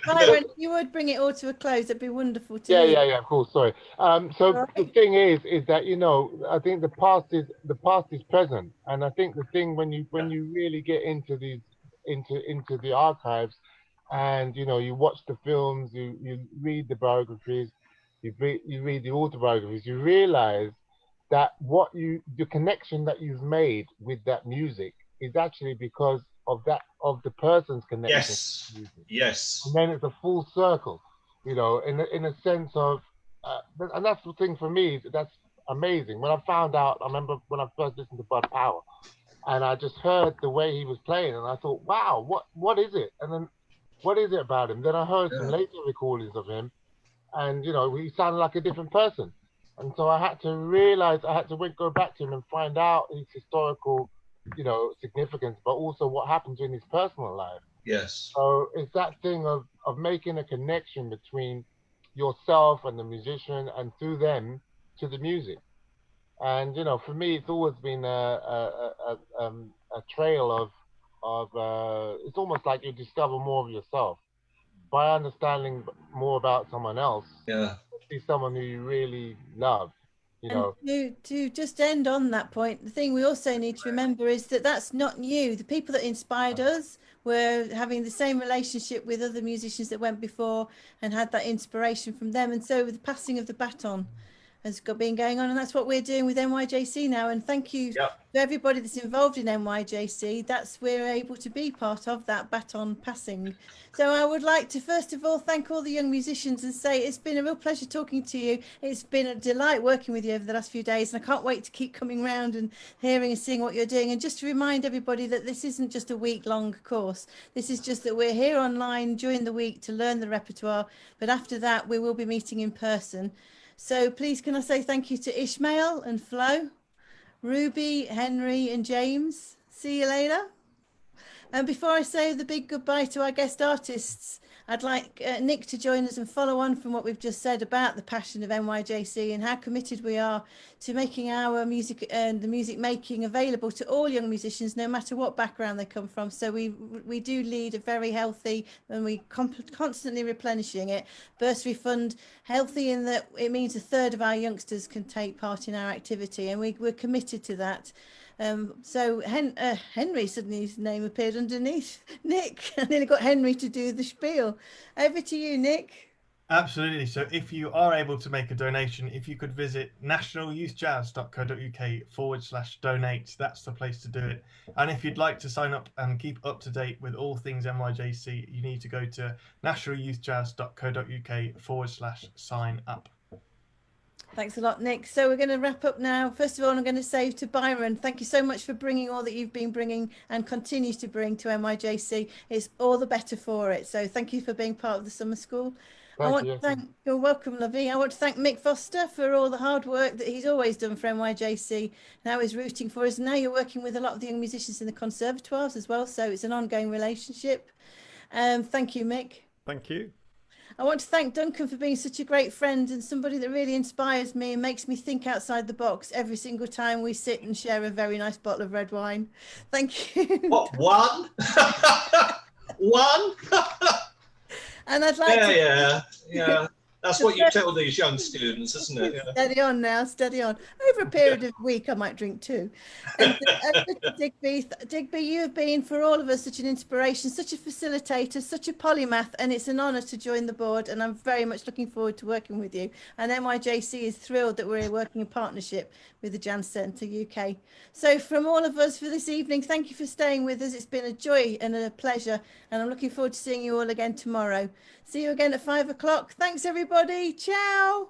Byron, if you would bring it all to a close, that'd be wonderful to hear. Yeah, of course. Sorry. So the thing is that, you know, I think the past is present, and I think the thing when you really get into these into the archives, and you know, you watch the films, you read the biographies, you read the autobiographies, you realize that the connection that you've made with that music is actually because of the person's connection. Yes. To music. Yes. And then it's a full circle, you know, in a sense of, and that's the thing for me. That's amazing. When I found out, I remember when I first listened to Bud Power, and I just heard the way he was playing, and I thought, wow, what is it? And then, what is it about him? Then I heard some later recordings of him, and you know, he sounded like a different person. And so I had to realize, go back to him and find out his historical, you know, significance, but also what happened in his personal life. Yes. So it's that thing of making a connection between yourself and the musician, and through them to the music. And you know, for me, it's always been a trail of it's almost like you discover more of yourself by understanding more about someone else. Yeah. See someone who you really love. You know. To just end on that point, the thing we also need to remember is that that's not new. The people that inspired us were having the same relationship with other musicians that went before and had that inspiration from them. And so with the passing of the baton has been going on, and that's what we're doing with NYJC now. And thank you to everybody that's involved in NYJC. That's we're able to be part of that baton passing. So I would like to first of all thank all the young musicians and say it's been a real pleasure talking to you. It's been a delight working with you over the last few days, and I can't wait to keep coming round and hearing and seeing what you're doing. And just to remind everybody that this isn't just a week-long course. This is just that we're here online during the week to learn the repertoire, but after that we will be meeting in person. So please can I say thank you to Ishmael and Flo, Ruby, Henry and James. See you later. And before I say the big goodbye to our guest artists, I'd like Nick to join us and follow on from what we've just said about the passion of NYJC and how committed we are to making our music and the music making available to all young musicians, no matter what background they come from. So we do lead a very healthy, and we constantly replenishing it, bursary fund, healthy in that it means a third of our youngsters can take part in our activity, and we're committed to that. So Henry, suddenly his name appeared underneath Nick. I nearly got Henry to do the spiel. Over to you, Nick. Absolutely. So if you are able to make a donation, if you could visit nationalyouthjazz.co.uk/donate, that's the place to do it. And if you'd like to sign up and keep up to date with all things NYJC, you need to go to nationalyouthjazz.co.uk/sign up. Thanks a lot, Nick. So we're going to wrap up now. First of all, I'm going to say to Byron, thank you so much for bringing all that you've been bringing and continue to bring to NYJC. It's all the better for it. So thank you for being part of the summer school. You're welcome, Lovey. I want to thank Mick Foster for all the hard work that he's always done for NYJC. Now he's rooting for us. Now you're working with a lot of the young musicians in the conservatoires as well. So it's an ongoing relationship. Thank you, Mick. Thank you. I want to thank Duncan for being such a great friend and somebody that really inspires me and makes me think outside the box every single time we sit and share a very nice bottle of red wine. Thank you. What, one? One? And I'd like to... Yeah. That's what you tell these young students, isn't it? Yeah. Steady on now, steady on. Over a period of a week, I might drink two. And Digby, you have been for all of us such an inspiration, such a facilitator, such a polymath, and it's an honour to join the board. And I'm very much looking forward to working with you. And NYJC is thrilled that we're working in partnership with the Jazz Centre UK. So from all of us for this evening, thank you for staying with us. It's been a joy and a pleasure, and I'm looking forward to seeing you all again tomorrow. See you again at 5 o'clock. Thanks, everybody. Ciao.